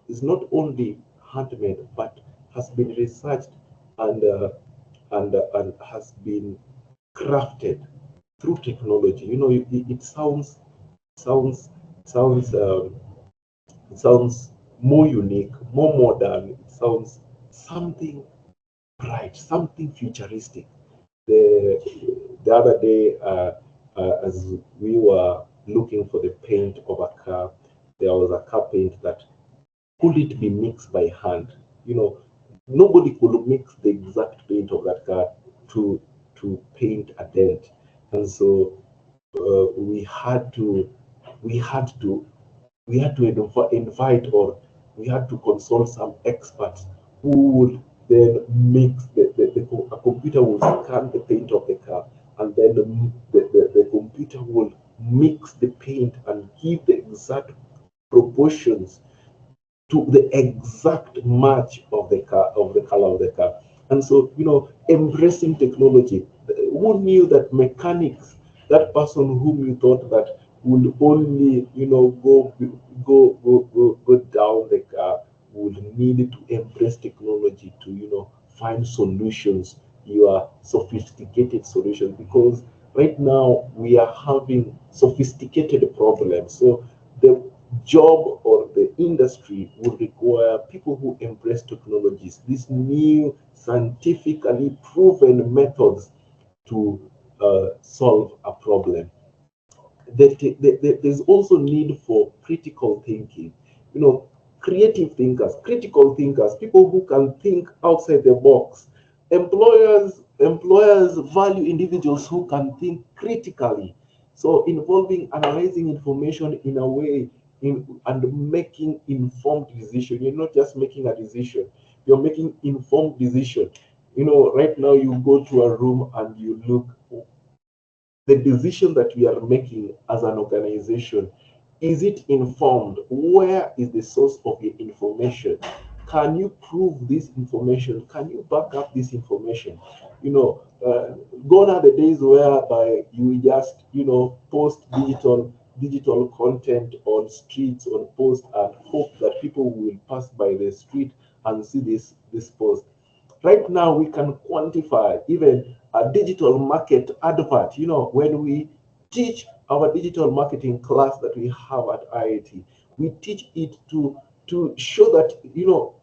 is not only handmade, but has been researched and and has been crafted through technology. You know, it sounds sounds sounds it sounds more unique, more modern. It sounds something bright, something futuristic. The other day, as we were looking for the paint of a car, there was a car paint that could it be mixed by hand? You know, nobody could mix the exact paint of that car to paint a dent, and so we had to we had to we had to invite, or we had to consult some experts who would then mix a computer will scan the paint of the car, and then the computer will mix the paint and give the exact proportions to the exact match of the car, of the color of the car. And so, you know, embracing technology. Who knew that mechanics, that person whom you thought that would only, you know, go down the car, would need to embrace technology to, you know, find solutions, your sophisticated solutions, because right now we are having sophisticated problems. So the job or the industry would require people who embrace technologies, these new scientifically proven methods to solve a problem. There's also need for critical thinking. You know, creative thinkers, critical thinkers, people who can think outside the box. Employers value individuals who can think critically. So involving analyzing information in a way and making informed decision. You're not just making a decision, you're making informed decision. You know, right now you go to a room and you look, the decision that we are making as an organization, is it informed? Where is the source of the information? Can you prove this information? Can you back up this information? You know, gone are the days whereby you just, you know, post digital content on streets, on post, and hope that people will pass by the street and see this post. Right now, we can quantify even a digital market advert. You know, when we teach our digital marketing class that we have at IIT, we teach it to show that, you know,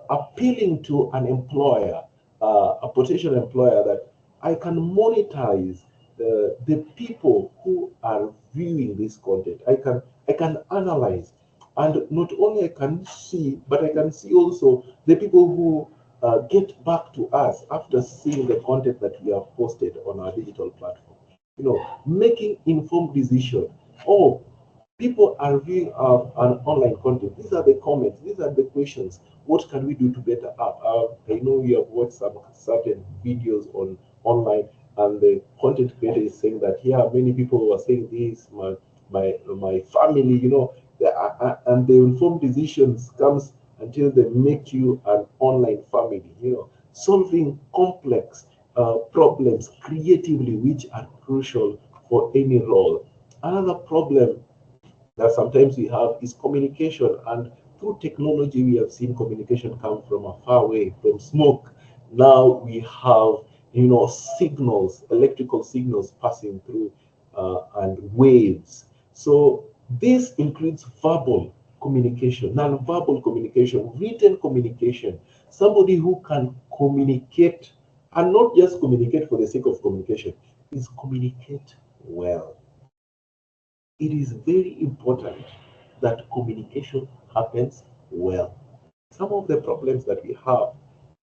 appealing to an employer, a potential employer, that I can monetize the people who are viewing this content. I can analyze, and not only I can see, but I can see also the people who get back to us after seeing the content that we have posted on our digital platform. You know, making informed decision. Oh, people are viewing an online content. These are the comments. These are the questions. What can we do to better up? I know you have watched some certain videos on online, and the content creator is saying that, yeah, many people are saying this. My family, you know, and the informed decisions comes until they make you an online family. You know, solving complex problems creatively, which are crucial for any role. Another problem that sometimes we have is communication, and through technology we have seen communication come from a far away, from smoke. Now we have, you know, signals, electrical signals passing through, and waves. So this includes verbal communication, non-verbal communication, written communication. Somebody who can communicate, and not just communicate for the sake of communication, is communicate well. It is very important that communication happens well. Some of the problems that we have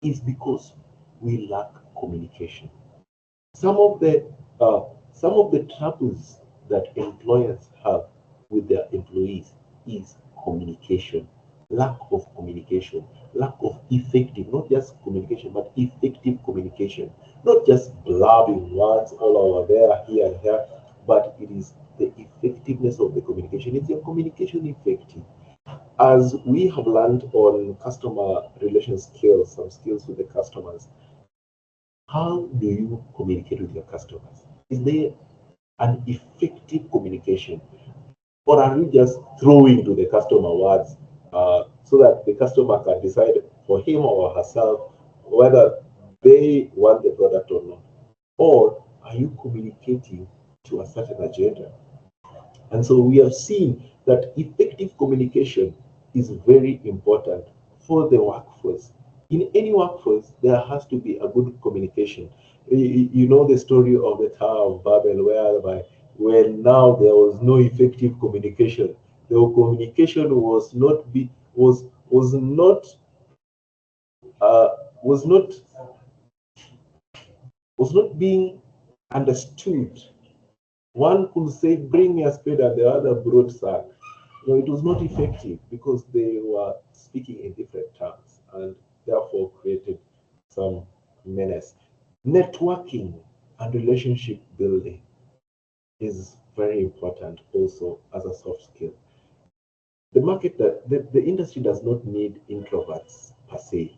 is because we lack communication. Some of the troubles that employers have with their employees is communication, lack of communication, lack of effective, not just communication, but effective communication, not just blabbing words all over there, here and here, but it is the effectiveness of the communication. Is your communication effective? As we have learned on customer relation skills, some skills with the customers, how do you communicate with your customers? Is there an effective communication? Or are you just throwing to the customer words so that the customer can decide for him or herself whether they want the product or not. Or are you communicating to a certain agenda? And so we have seen that effective communication is very important for the workforce. In any workforce, there has to be a good communication. You know the story of the Tower of Babel, whereby when now there was no effective communication, the communication was not uh, was not was not being understood. One could say, "Bring me a spade," and the other brought sand. It was not effective because they were speaking in different terms and therefore created some menace. Networking and relationship building is very important also as a soft skill. The industry does not need introverts per se.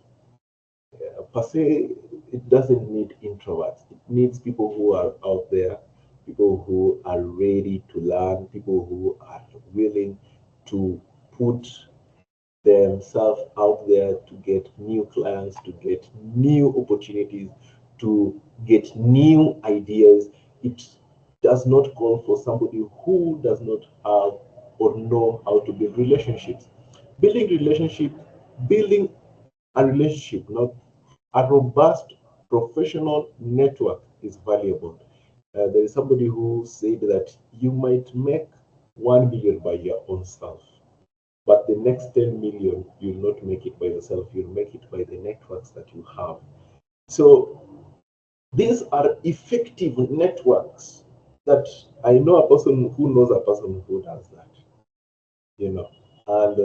Per se, it doesn't need introverts. It needs people who are out there, people who are ready to learn, people who are willing to put themselves out there to get new clients, to get new opportunities, to get new ideas. It does not call for somebody who does not have or know how to build relationships. Building relationship, building a relationship, not a robust professional network is valuable. There is somebody who said that you might make 1 million by your own self, but the next 10 million, you'll not make it by yourself, you'll make it by the networks that you have. So these are effective networks that I know a person who knows a person who does that, and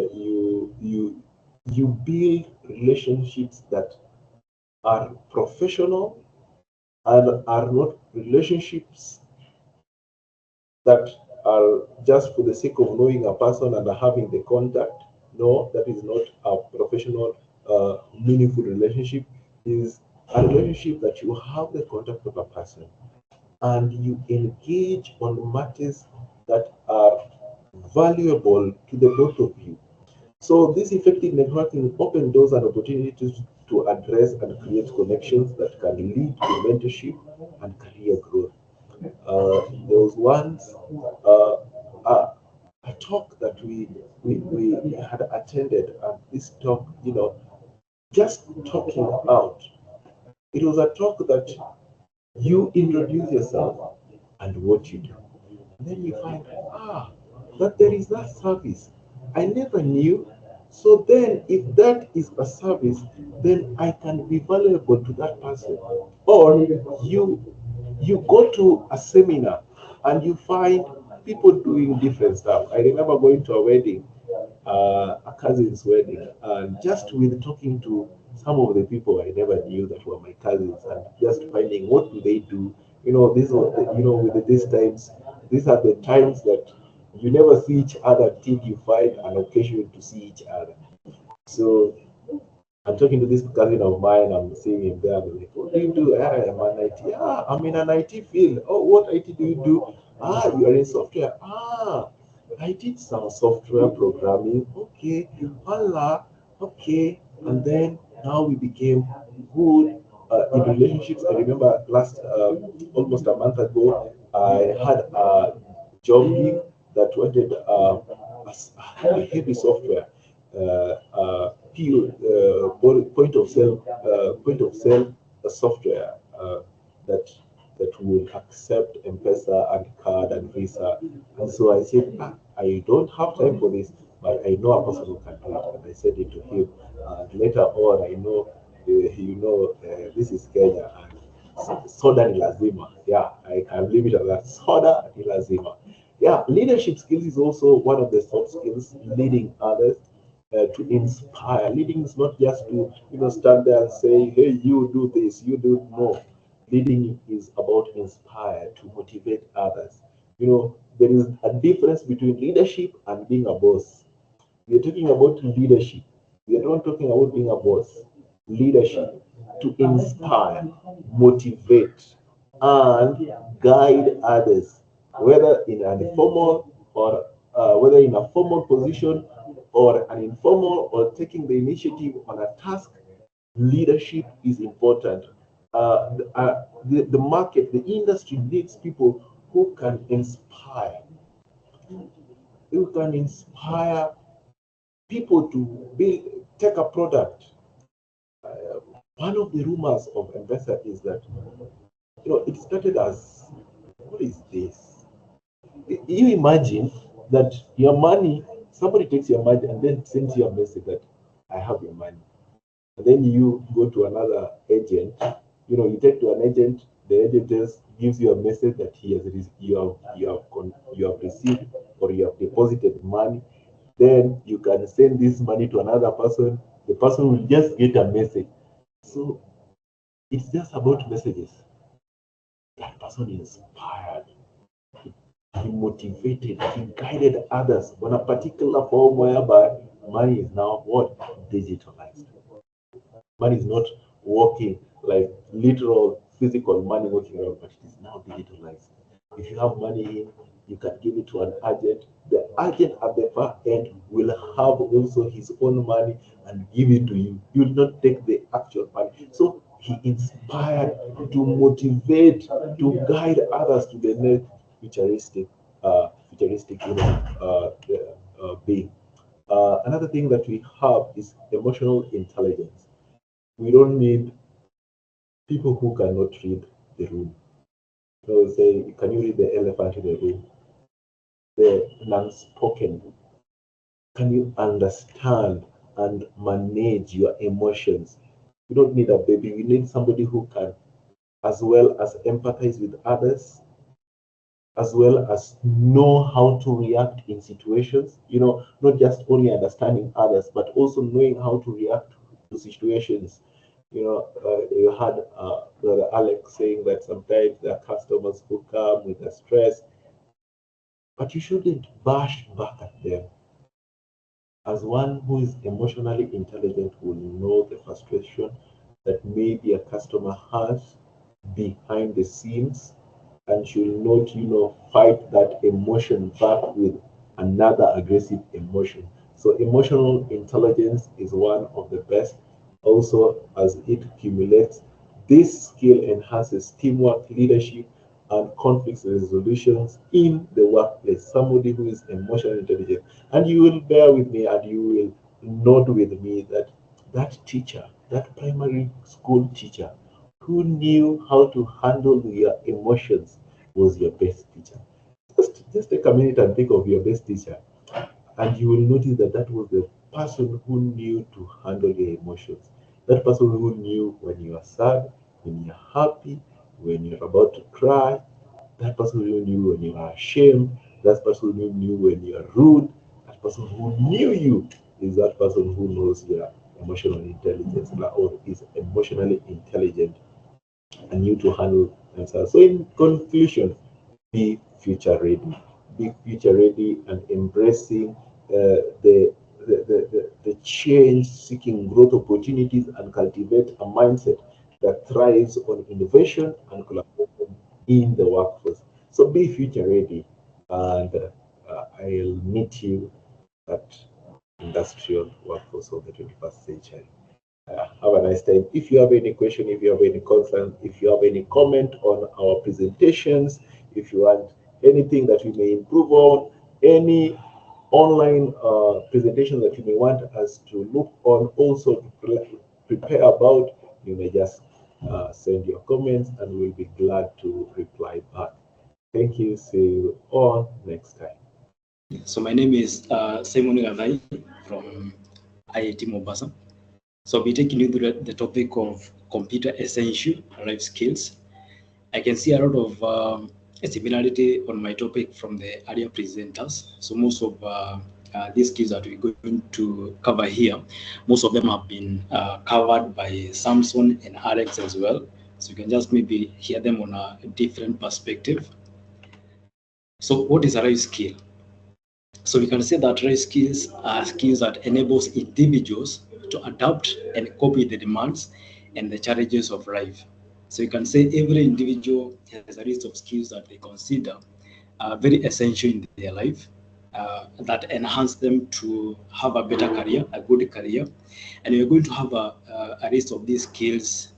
you build relationships that are professional and are not relationships that are just for the sake of knowing a person and having the contact. No, that is not a professional, meaningful relationship. Is a relationship that you have the contact of a person and you engage on matters that are valuable to the both of you. So this effective networking opens doors and opportunities to address and create connections that can lead to mentorship and career growth. There was once a talk that we had attended, and this talk, just talking out. It was a talk that you introduce yourself and what you do. And then you find, that there is that service. I never knew. So then, if that is a service, then I can be valuable to that person. Or you go to a seminar and you find people doing different stuff. I remember going to a wedding, a cousin's wedding, and just with talking to some of the people I never knew that were my cousins, and just finding what do they do. These are with these times, these are the times that you never see each other till you find an occasion to see each other. So I'm talking to this cousin of mine. I'm seeing him there. I'm like, "What do you do?" I'm an IT. I'm in an IT field. "Oh, what IT do you do?" You are in software." I did some software programming. Okay. Voila. Okay. And then now we became good in relationships. I remember almost a month ago, I had a job gig that wanted a heavy software. Point of sale software that will accept M-Pesa and card and Visa. And so I said, I don't have time for this, but I know a person who can do it. And I said it to him. And later on, I know, this is Kenya and soda ni lazima. Yeah, I can leave it at that. Soda ni lazima. Yeah, leadership skills is also one of the soft skills, leading others. To inspire. Leading is not just to stand there and say, "Hey, you do this, you do more." Leading is about inspire, to motivate others. There is a difference between leadership and being a boss. We are talking about leadership. We are not talking about being a boss. Leadership, to inspire, motivate, and guide others, whether in an informal or whether in a formal position or an informal or taking the initiative on a task, leadership is important. The market, the industry needs people who can inspire, people to take a product. One of the rumors of M-Pesa is that, it started as, what is this? You imagine that your money, somebody takes your money and then sends you a message that I have your money. And then you go to another agent, you take to an agent, the agent just gives you a message that you have received or you have deposited money. Then you can send this money to another person. The person will just get a message. So it's just about messages. That person inspired, he motivated, he guided others on a particular form whereby money is now what? Digitalized. Money is not working like literal physical money working around, but it is now digitalized. If you have money in, you can give it to an agent. The agent at the far end will have also his own money and give it to you. You will not take the actual money. So he inspired to motivate, to guide others to the next futuristic being. Another thing that we have is emotional intelligence. We don't need people who cannot read the room. Say, can you read the elephant in the room? The non-spoken. Can you understand and manage your emotions? You don't need a baby. You need somebody who can, as well as empathize with others, as well as know how to react in situations. Not just only understanding others, but also knowing how to react to situations. You had Brother Alex saying that sometimes there are customers who come with a stress, but you shouldn't bash back at them. As one who is emotionally intelligent will know the frustration that maybe a customer has behind the scenes, and should not, fight that emotion back with another aggressive emotion. So emotional intelligence is one of the best. Also, as it accumulates, this skill enhances teamwork, leadership, and conflict resolutions in the workplace. Somebody who is emotionally intelligent. And you will bear with me and you will note with me that that teacher, that primary school teacher who knew how to handle your emotions was your best teacher. Just take a minute and think of your best teacher, and you will notice that that was the person who knew to handle your emotions. That person who knew when you are sad, when you're happy, when you're about to cry. That person who knew when you are ashamed. That person who knew when you are rude. That person who knew you is that person who knows your emotional intelligence or is emotionally intelligent and knew to handle themselves. So, in conclusion, be future ready. Be future ready and embracing the change, seeking growth opportunities, and cultivate a mindset that thrives on innovation and collaboration in the workforce. So be future ready, and I'll meet you at industrial workforce of the 21st century. Have a nice time. If you have any question, if you have any concern, if you have any comment on our presentations, if you want anything that we may improve on, any online presentation that you may want us to look on, also to prepare about, you may just send your comments and we'll be glad to reply back. Thank you. See you on next time. So my name is Simon Gadai from IIT Mombasa. So I'll be taking you through the topic of computer essential life skills. I can see a lot of a similarity on my topic from the earlier presenters. So most of these skills that we're going to cover here, most of them have been covered by Samson and Alex as well. So you can just maybe hear them on a different perspective. So what is a life skill? So we can say that life skills are skills that enables individuals to adapt and cope with the demands and the challenges of life. So you can say every individual has a list of skills that they consider are very essential in their life. that enhance them to have a better career, a good career. And we're going to have a list of these skills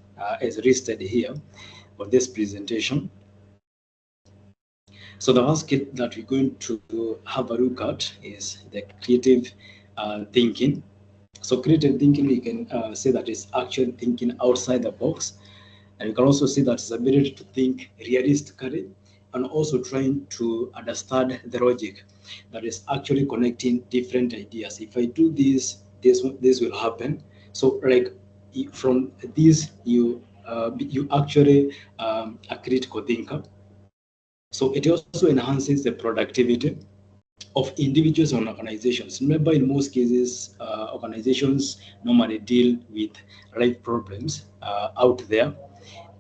as listed here for this presentation. So the first skill that we're going to have a look at is the creative thinking. So creative thinking, we can say that it's actually thinking outside the box. And you can also see that it's ability to think realistically and also trying to understand the logic that is actually connecting different ideas. If I do this, this will happen. So like from this, you actually a critical thinker. So it also enhances the productivity of individuals and organizations. Remember, in most cases, organizations normally deal with life problems out there.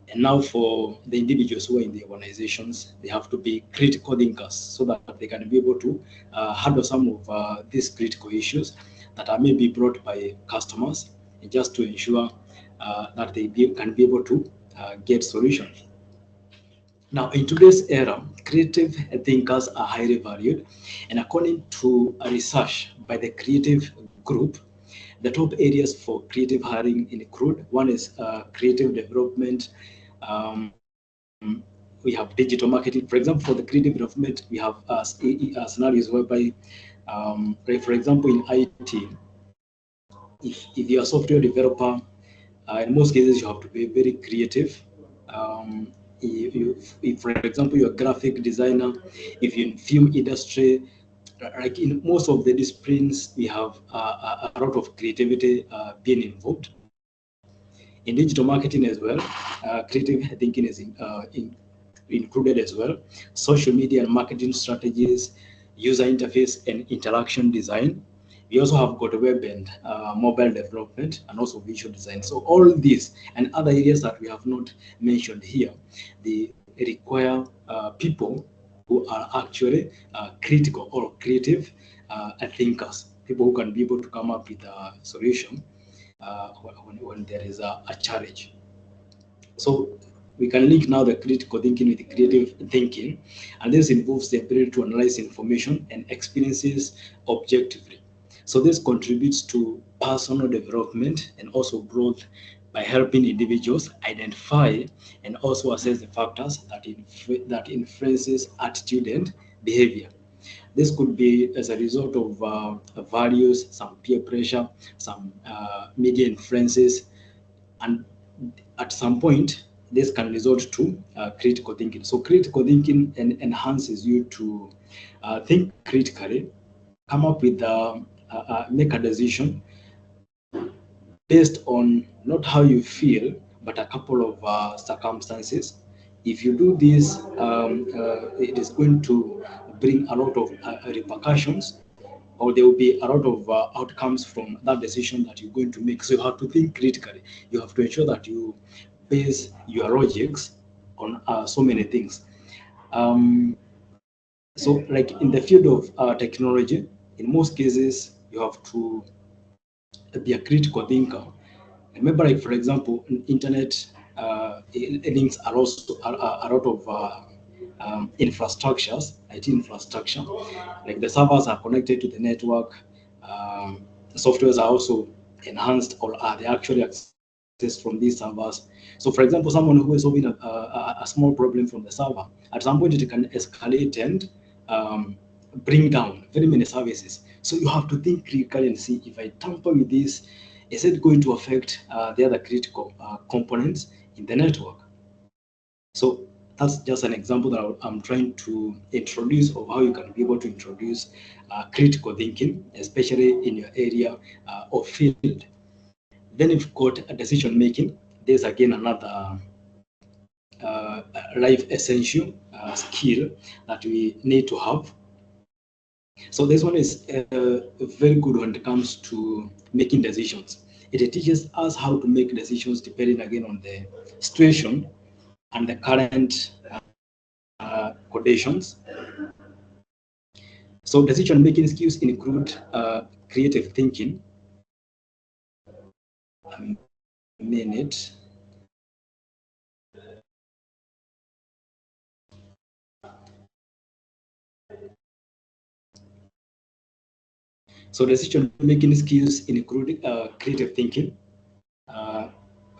And now for the individuals who are in the organizations, they have to be critical thinkers so that they can be able to handle some of these critical issues that are maybe brought by customers, just to ensure that they can be able to get solutions. Now, in today's era, creative thinkers are highly valued, and according to a research by the Creative Group, the top areas for creative hiring include: one is creative development. We have digital marketing. For example, for the creative development, we have scenarios whereby, like for example, in IT, if you're a software developer, in most cases you have to be very creative. If, for example, you're a graphic designer, if you're in film industry, like in most of the disciplines, we have a lot of creativity being involved. In digital marketing as well, creative thinking is included as well. Social media and marketing strategies, user interface and interaction design. We also have got web and mobile development and also visual design. So all these and other areas that we have not mentioned here, they require people who are actually critical or creative thinkers, people who can be able to come up with a solution when there is a challenge. So we can link now the critical thinking with the creative thinking, and this involves the ability to analyze information and experiences objectively. So this contributes to personal development and also growth by helping individuals identify and also assess the factors that influences attitude and behavior. This could be as a result of values, some peer pressure, some media influences, and at some point, this can result to critical thinking. So critical thinking enhances you to think critically, come up with, make a decision based on not how you feel, but a couple of circumstances. If you do this, it is going to bring a lot of repercussions, or there will be a lot of outcomes from that decision that you're going to make. So you have to think critically. You have to ensure that you base your logics on so many things. So like in the field of technology, in most cases, you have to be a critical thinker. Remember, like for example, internet links are also a lot of infrastructures, IT infrastructure. Like the servers are connected to the network. Softwares are also enhanced, or are they actually accessed from these servers? So, for example, someone who is solving a small problem from the server, at some point it can escalate and bring down very many services. So you have to think critically and see, if I tamper with this, is it going to affect the other critical components in the network? So that's just an example that I'm trying to introduce of how you can be able to introduce critical thinking, especially in your area of field. Then you've got a decision making. There's again another life essential skill that we need to have. So this one is very good when it comes to making decisions. It teaches us how to make decisions depending again on the situation and the current conditions. So decision making skills include creative thinking. A minute. So decision-making skills include creative thinking,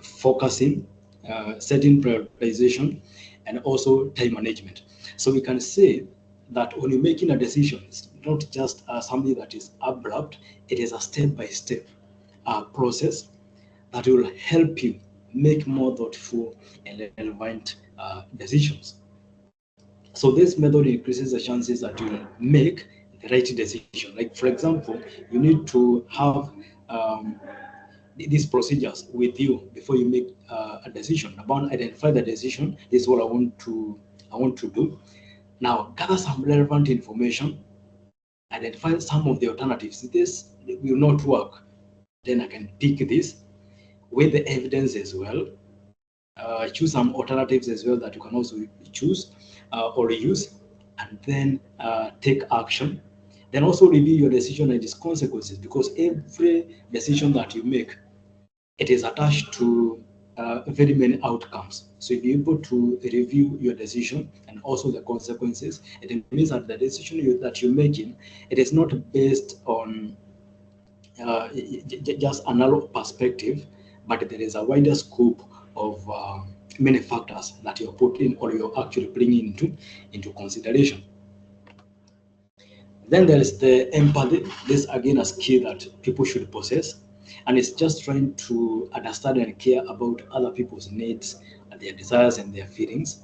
focusing, setting prioritization, and also time management. So we can say that when you're making a decision, it's not just something that is abrupt, it is a step-by-step process that will help you make more thoughtful and relevant decisions. So this method increases the chances that you will make the right decision. Like for example, you need to have these procedures with you before you make a decision. About identify the decision. This is what I want to do. Now gather some relevant information. Identify some of the alternatives. This will not work. Then I can pick this with the evidence as well. Choose some alternatives as well that you can also choose or use, and then take action. Then also review your decision and its consequences, because every decision that you make, it is attached to very many outcomes. So if you're able to review your decision and also the consequences, it means that the decision that you're making, it is not based on just a narrow perspective, but there is a wider scope of many factors that you're putting or you're actually bringing into consideration. Then there is the empathy. This again a skill that people should possess, and it's just trying to understand and care about other people's needs, their desires, and their feelings.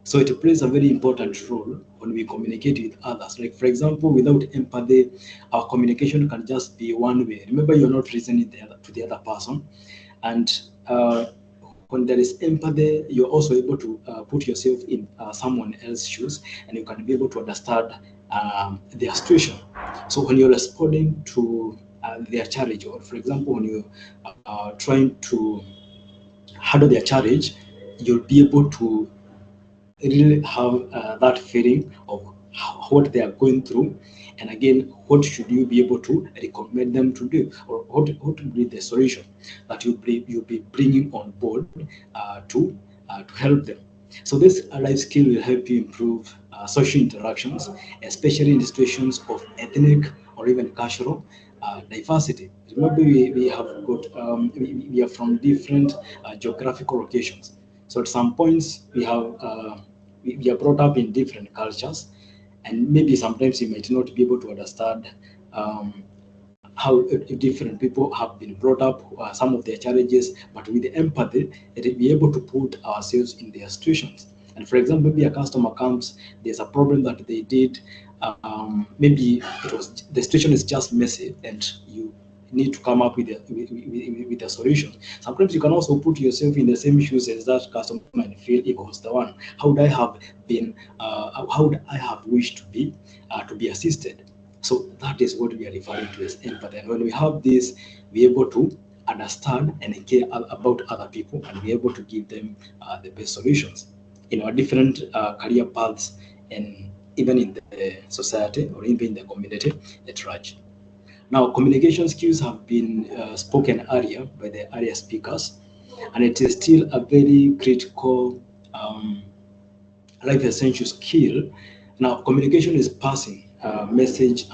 So it plays a very important role when we communicate with others. Like for example, without empathy, our communication can just be one way. Remember, you're not listening to the other person, and when there is empathy, you're also able to put yourself in someone else's shoes, and you can be able to understand their situation. So when you're responding to their challenge, or for example, when you are trying to handle their challenge, you'll be able to really have that feeling of what they are going through, and again, what should you be able to recommend them to do, or what to be the solution that you'll be bringing on board to help them. So this life skill will help you improve social interactions, especially in situations of ethnic or even cultural diversity. Remember, we have got we are from different geographical locations. So at some points we have we are brought up in different cultures, and maybe sometimes you might not be able to understand how different people have been brought up, some of their challenges, but with the empathy, it be able to put ourselves in their situations. And for example, maybe a customer comes, there's a problem that they did, maybe the situation is just messy, and you need to come up with a solution. Sometimes you can also put yourself in the same shoes as that customer and feel if I was the one, how would I have been, how would I have wished to be assisted? So that is what we are referring to as empathy. And when we have this, we're able to understand and care about other people, and we're able to give them the best solutions in our different career paths, and even in the society or even in the community at large. Now, communication skills have been spoken earlier by the earlier speakers, and it is still a very critical life essential skill. Now, communication is passing a message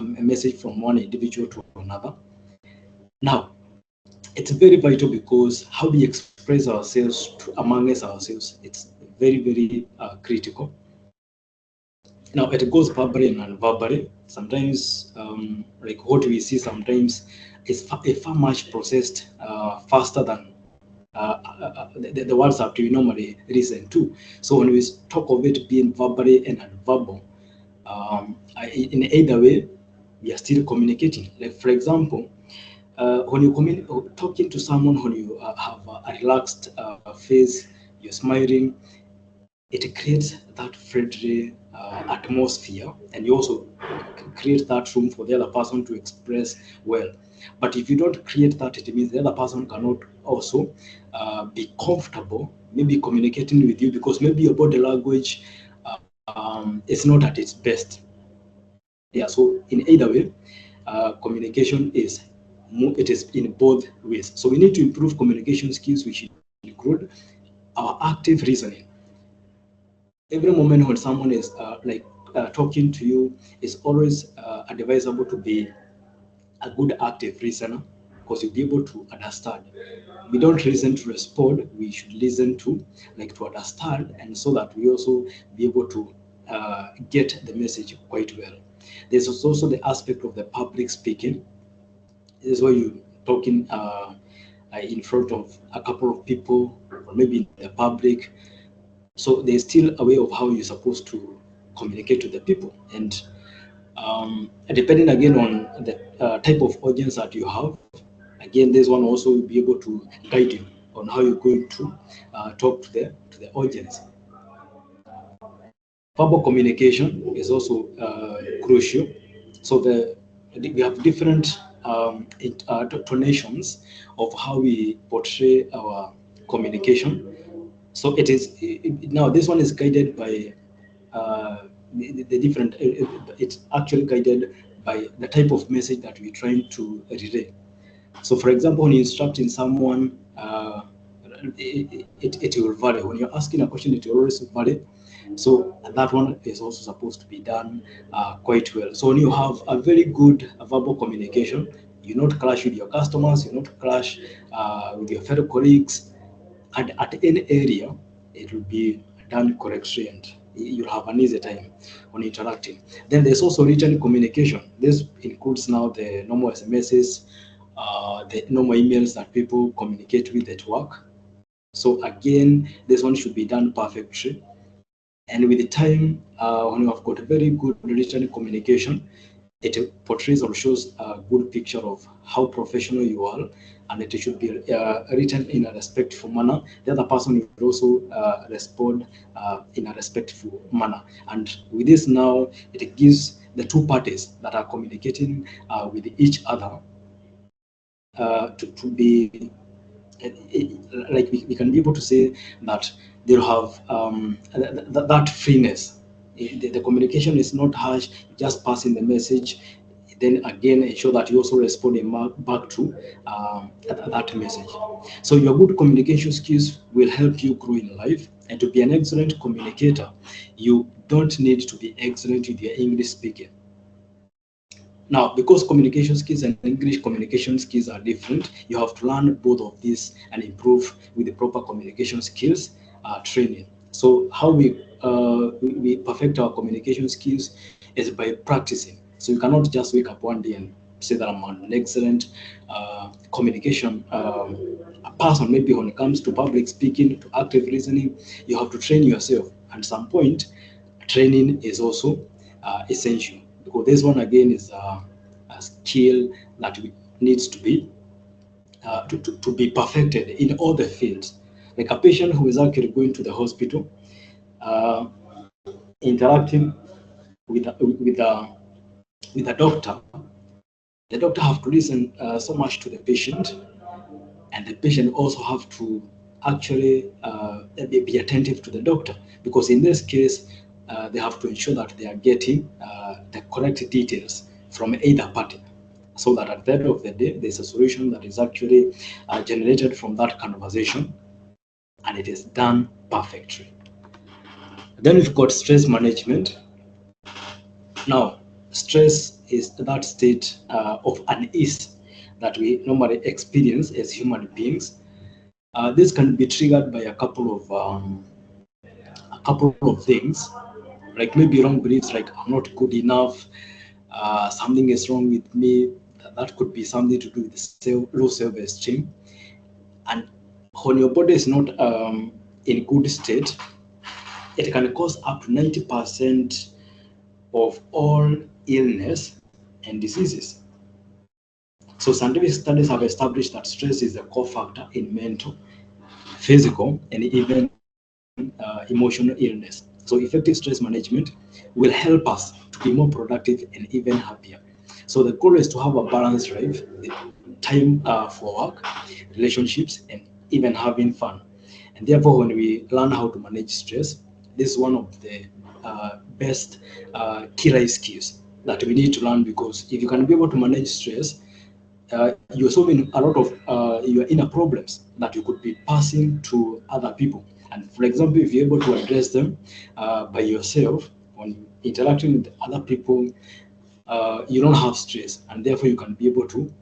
from one individual to another. Now, it's very vital because how we express ourselves amongst ourselves, it's very, very critical. Now, it goes verbally and non-verbally. Sometimes, like what we see sometimes is a far much processed faster than the words that we normally listen to. So when we talk of it being verbally and non-verbal, in either way, we are still communicating. Like for example, when you talking to someone, when you have a relaxed face, you're smiling, it creates that friendly atmosphere, and you also create that room for the other person to express well. But if you don't create that, it means the other person cannot also be comfortable maybe communicating with you, because maybe your body language is not at its best. Yeah, so in either way, communication is in both ways. So we need to improve communication skills, which include our active listening. Every moment when someone is talking to you, it's always advisable to be a good active listener, because you'll be able to understand. We don't listen to respond, we should listen to understand, and so that we also be able to get the message quite well. There's also the aspect of the public speaking. This is where you're talking in front of a couple of people, or maybe in the public. So there's still a way of how you're supposed to communicate to the people. And depending again on the type of audience that you have, again, this one also will be able to guide you on how you're going to talk to the audience. Verbal communication is also crucial. So we have different tonations of how we portray our communication. So now this one is guided by the different. It's actually guided by the type of message that we're trying to relay. So, for example, when you're instructing someone, it will vary. When you're asking a question, it will always vary. So that one is also supposed to be done quite well. So when you have a very good verbal communication, you not clash with your customers, you not clash with your fellow colleagues, and at any area, it will be done correctly, and you'll have an easy time on interacting. Then there's also written communication. This includes now the normal SMSs, the normal emails that people communicate with at work. So again, this one should be done perfectly. And with the time, when you have got a very good written communication, it portrays or shows a good picture of how professional you are, and it should be written in a respectful manner. The other person will also respond in a respectful manner. And with this now, it gives the two parties that are communicating with each other to be like we can be able to say that they'll have that freeness. The communication is not harsh, just passing the message. Then again, ensure that you also respond back to that message. So your good communication skills will help you grow in life. And to be an excellent communicator, you don't need to be excellent with your English speaking. Now, because communication skills and English communication skills are different, you have to learn both of these and improve with the proper communication skills training. So how we perfect our communication skills is by practicing. So you cannot just wake up one day and say that I'm an excellent communication person. Maybe when it comes to public speaking, to active listening, you have to train yourself. At some point, training is also essential, because this one again is a skill that needs to be perfected in all the fields. Like a patient who is actually going to the hospital, interacting with a doctor, the doctor have to listen so much to the patient, and the patient also have to actually be attentive to the doctor, because in this case, they have to ensure that they are getting the correct details from either party, so that at the end of the day, there's a solution that is actually generated from that conversation, and it is done perfectly. Then we've got stress management. Now, stress is that state of unease that we normally experience as human beings. This can be triggered by a couple of things, like maybe wrong beliefs, like I'm not good enough, something is wrong with me. That could be something to do with low self-esteem. And when your body is not in good state, it can cause up to 90% of all illness and diseases. So scientific studies have established that stress is a core factor in mental, physical, and even emotional illness. So effective stress management will help us to be more productive and even happier. So the goal is to have a balanced life, time for work, relationships, and even having fun. And therefore, when we learn how to manage stress, this is one of the best key life skills that we need to learn, because if you can be able to manage stress, you're solving a lot of your inner problems that you could be passing to other people. And for example, if you're able to address them by yourself when interacting with other people, you don't have stress, and therefore you can be able to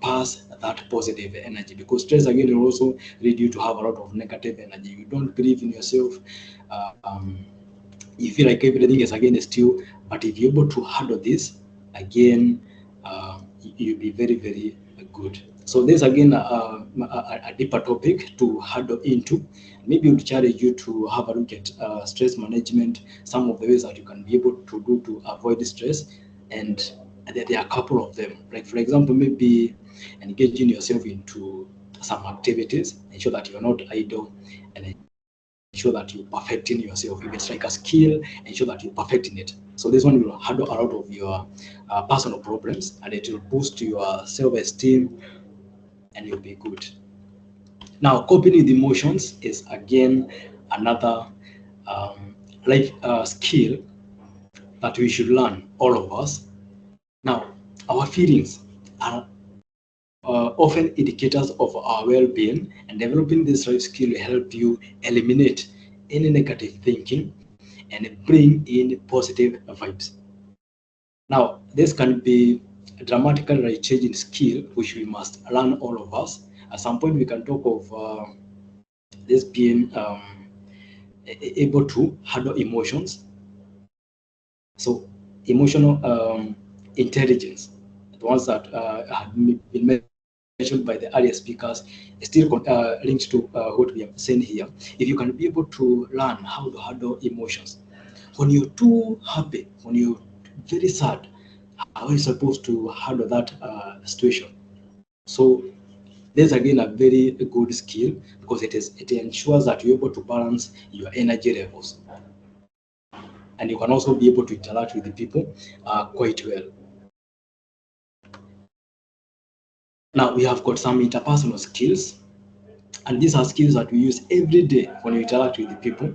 pass that positive energy, because stress again will also lead you to have a lot of negative energy. You don't believe in yourself. You feel like everything is against you. But if you're able to handle this, again, you'll be very, very good. So there's again a deeper topic to handle into. Maybe it would challenge you to have a look at stress management, some of the ways that you can be able to do to avoid stress. And there are a couple of them. Like, for example, maybe engaging yourself into some activities, ensure that you're not idle, and ensure that you're perfecting yourself. If it's like a skill, ensure that you're perfecting it. So this one will handle a lot of your personal problems, and it will boost your self-esteem, and you'll be good. Now, coping with emotions is again another life skill that we should learn, all of us. Now, our feelings are often indicators of our well-being, and developing this life skill will help you eliminate any negative thinking and bring in positive vibes. Now, this can be a dramatically changing skill which we must learn, all of us. At some point, we can talk of this being able to handle emotions. So, emotional intelligence, the ones that have been mentioned by the earlier speakers, is still linked to what we are saying here. If you can be able to learn how to handle emotions, when you're too happy, when you're very sad, how are you supposed to handle that situation? So there's again a very good skill, because it ensures that you're able to balance your energy levels, and you can also be able to interact with the people quite well. Now, we have got some interpersonal skills, and these are skills that we use every day when we interact with the people.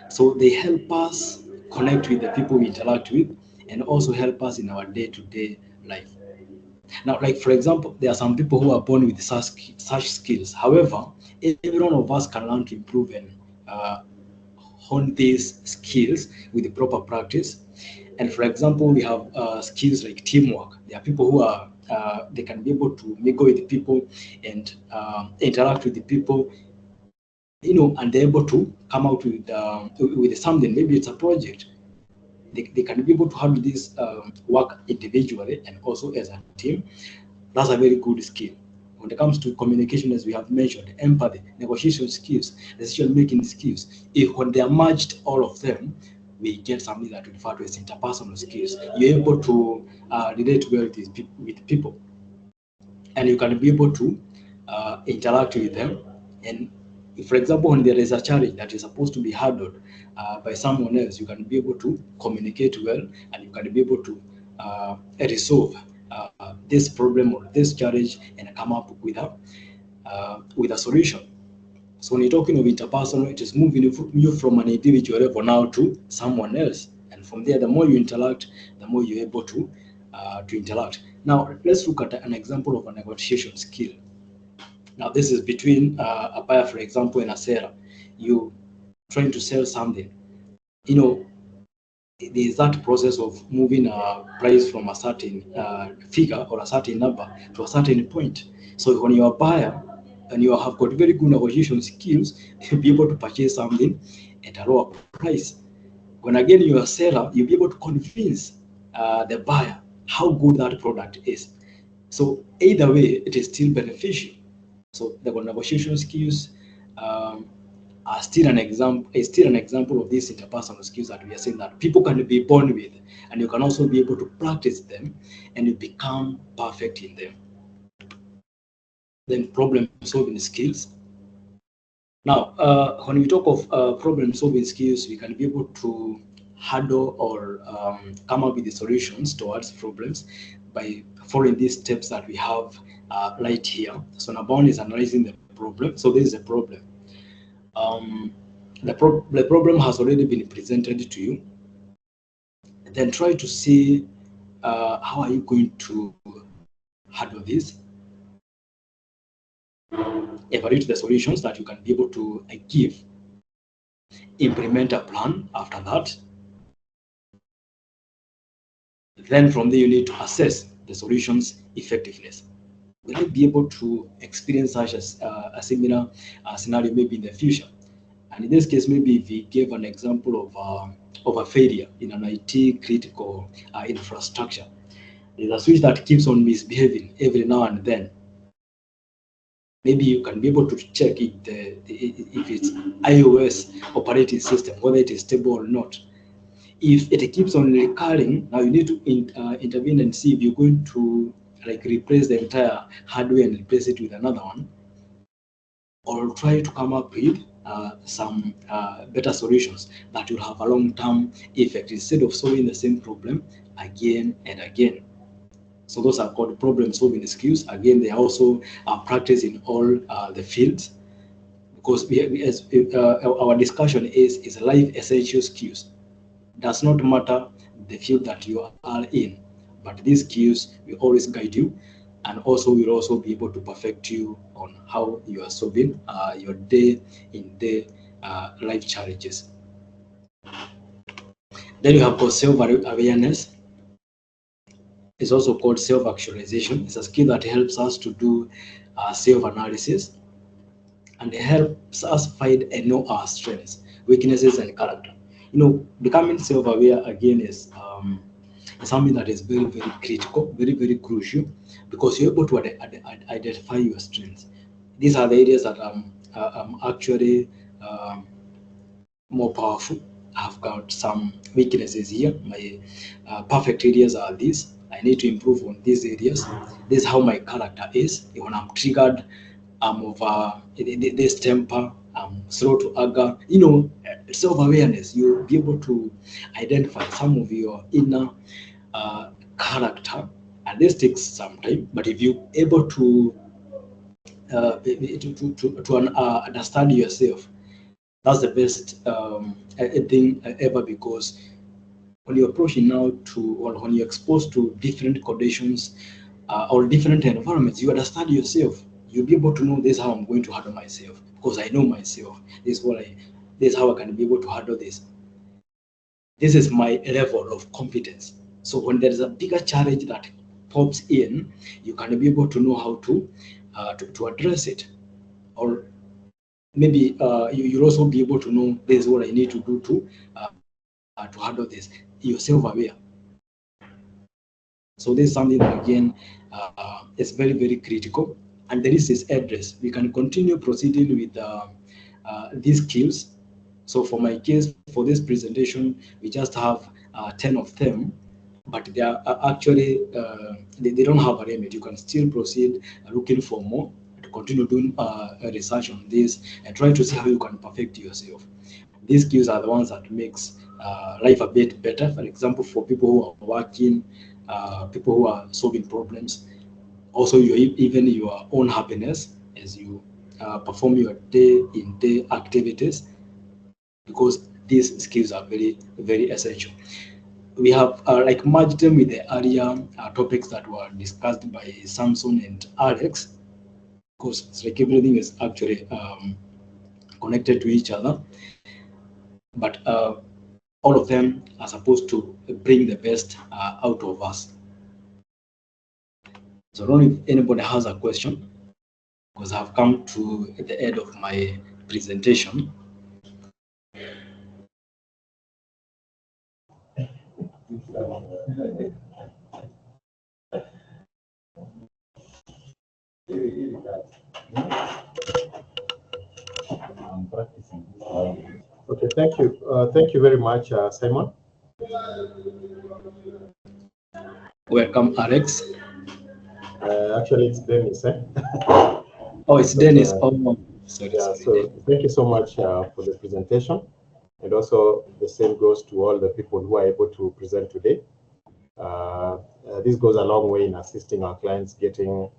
So they help us connect with the people we interact with, and also help us in our day-to-day life. Now, like, for example, there are some people who are born with such skills. However, every one of us can learn to improve and hone these skills with the proper practice. And for example, we have skills like teamwork. There are people who are they can be able to mingle with the people and interact with the people, and they're able to come out with something. Maybe it's a project. They can be able to handle this work individually and also as a team. That's a very good skill. When it comes to communication, as we have mentioned, empathy, negotiation skills, decision-making skills, when they are merged, all of them, we get something that we refer to as interpersonal skills. You're able to relate well with people, and you can be able to interact with them. And if, for example, when there is a challenge that is supposed to be handled by someone else, you can be able to communicate well, and you can be able to resolve this problem or this challenge and come up with a solution. So when you're talking of interpersonal, it is moving you from an individual level now to someone else, and from there, the more you interact, the more you're able to interact. Now, let's look at an example of a negotiation skill. Now, this is between a buyer, for example, and a seller. You trying to sell something. There's that process of moving a price from a certain figure or a certain number to a certain point. So when you're a buyer and you have got very good negotiation skills, you'll be able to purchase something at a lower price. When again you're a seller, you'll be able to convince the buyer how good that product is. So either way, it is still beneficial. So the negotiation skills are still an example of these interpersonal skills that we are saying that people can be born with, and you can also be able to practice them, and you become perfect in them. Then problem-solving skills. Now, when we talk of problem-solving skills, we can be able to handle or come up with the solutions towards problems by following these steps that we have right here. So number one is analyzing the problem. So this is a problem. The problem has already been presented to you. Then try to see how are you going to handle this. Evaluate the solutions that you can be able to give. Implement a plan after that. Then from there, you need to assess the solution's effectiveness. Will I be able to experience such as a similar scenario maybe in the future? And in this case, maybe if we gave an example of a failure in an IT critical infrastructure, there's a switch that keeps on misbehaving every now and then. Maybe you can be able to check if it's iOS operating system, whether it is stable or not. If it keeps on recurring, now you need to intervene and see if you're going to like replace the entire hardware and replace it with another one, or try to come up with some better solutions that will have a long-term effect instead of solving the same problem again and again. So those are called problem-solving skills. Again, they are also practiced in all the fields, because our discussion is life essential skills. Does not matter the field that you are in, but these skills will always guide you, and also will also be able to perfect you on how you are solving your day-in-day life challenges. Then you have got self-awareness. It's also called self-actualization. It's a skill that helps us to do self-analysis, and it helps us find and know our strengths, weaknesses, and character. You know, becoming self-aware again is something that is very, very critical, very, very crucial, because you're able to identify your strengths. These are the areas that I'm actually more powerful. I've got some weaknesses here. My perfect areas are these. I need to improve on these areas. This is how my character is. When I'm triggered, I'm of this temper, I'm slow to anger. You know, self-awareness, you'll be able to identify some of your inner character, and this takes some time. But if you're able to understand yourself, that's the best thing ever, because when you're approaching now to, or when you're exposed to different conditions or different environments, you understand yourself. You'll be able to know, this is how I'm going to handle myself, because I know myself. This is how I can be able to handle this. This is my level of competence. So when there is a bigger challenge that pops in, you can be able to know how to address it. Or maybe you'll also be able to know, this is what I need to do to handle this. You're self-aware. So this is something that, again, is very, very critical. And the list is addressed. We can continue proceeding with these skills. So for my case, for this presentation, we just have 10 of them, but they are actually, they don't have a limit. You can still proceed looking for more, to continue doing research on this, and try to see how you can perfect yourself. These skills are the ones that makes life a bit better. For example, for people who are working, people who are solving problems, also even your own happiness as you perform your day-in-day activities, because these skills are very, very essential. We have like merged them with the earlier topics that were discussed by Samson and Alex, because it's like everything is actually connected to each other. But all of them are supposed to bring the best out of us. So I don't know if anybody has a question, because I've come to the end of my presentation. Okay, thank you. Thank you very much, Simon. Welcome, Alex. Actually, it's Dennis. Oh, it's Dennis. Oh, sorry. Yeah, so thank you so much for the presentation. And also the same goes to all the people who are able to present today. This goes a long way in assisting our clients getting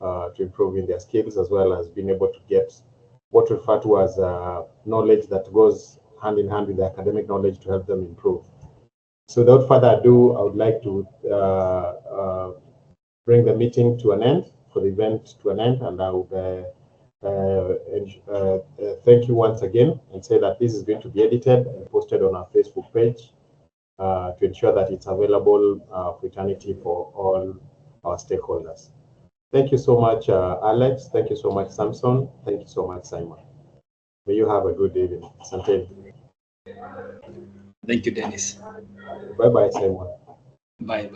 to improving their skills, as well as being able to get what we refer to as knowledge that goes hand in hand with the academic knowledge to help them improve. So without further ado, I would like to bring the meeting to an end, for the event to an end, and I would thank you once again and say that this is going to be edited and posted on our Facebook page to ensure that it's available for eternity for all our stakeholders. Thank you so much, Alex. Thank you so much, Samson. Thank you so much, Simon. May you have a good evening. Asante. Thank you, Dennis. Bye-bye, Simon. Bye.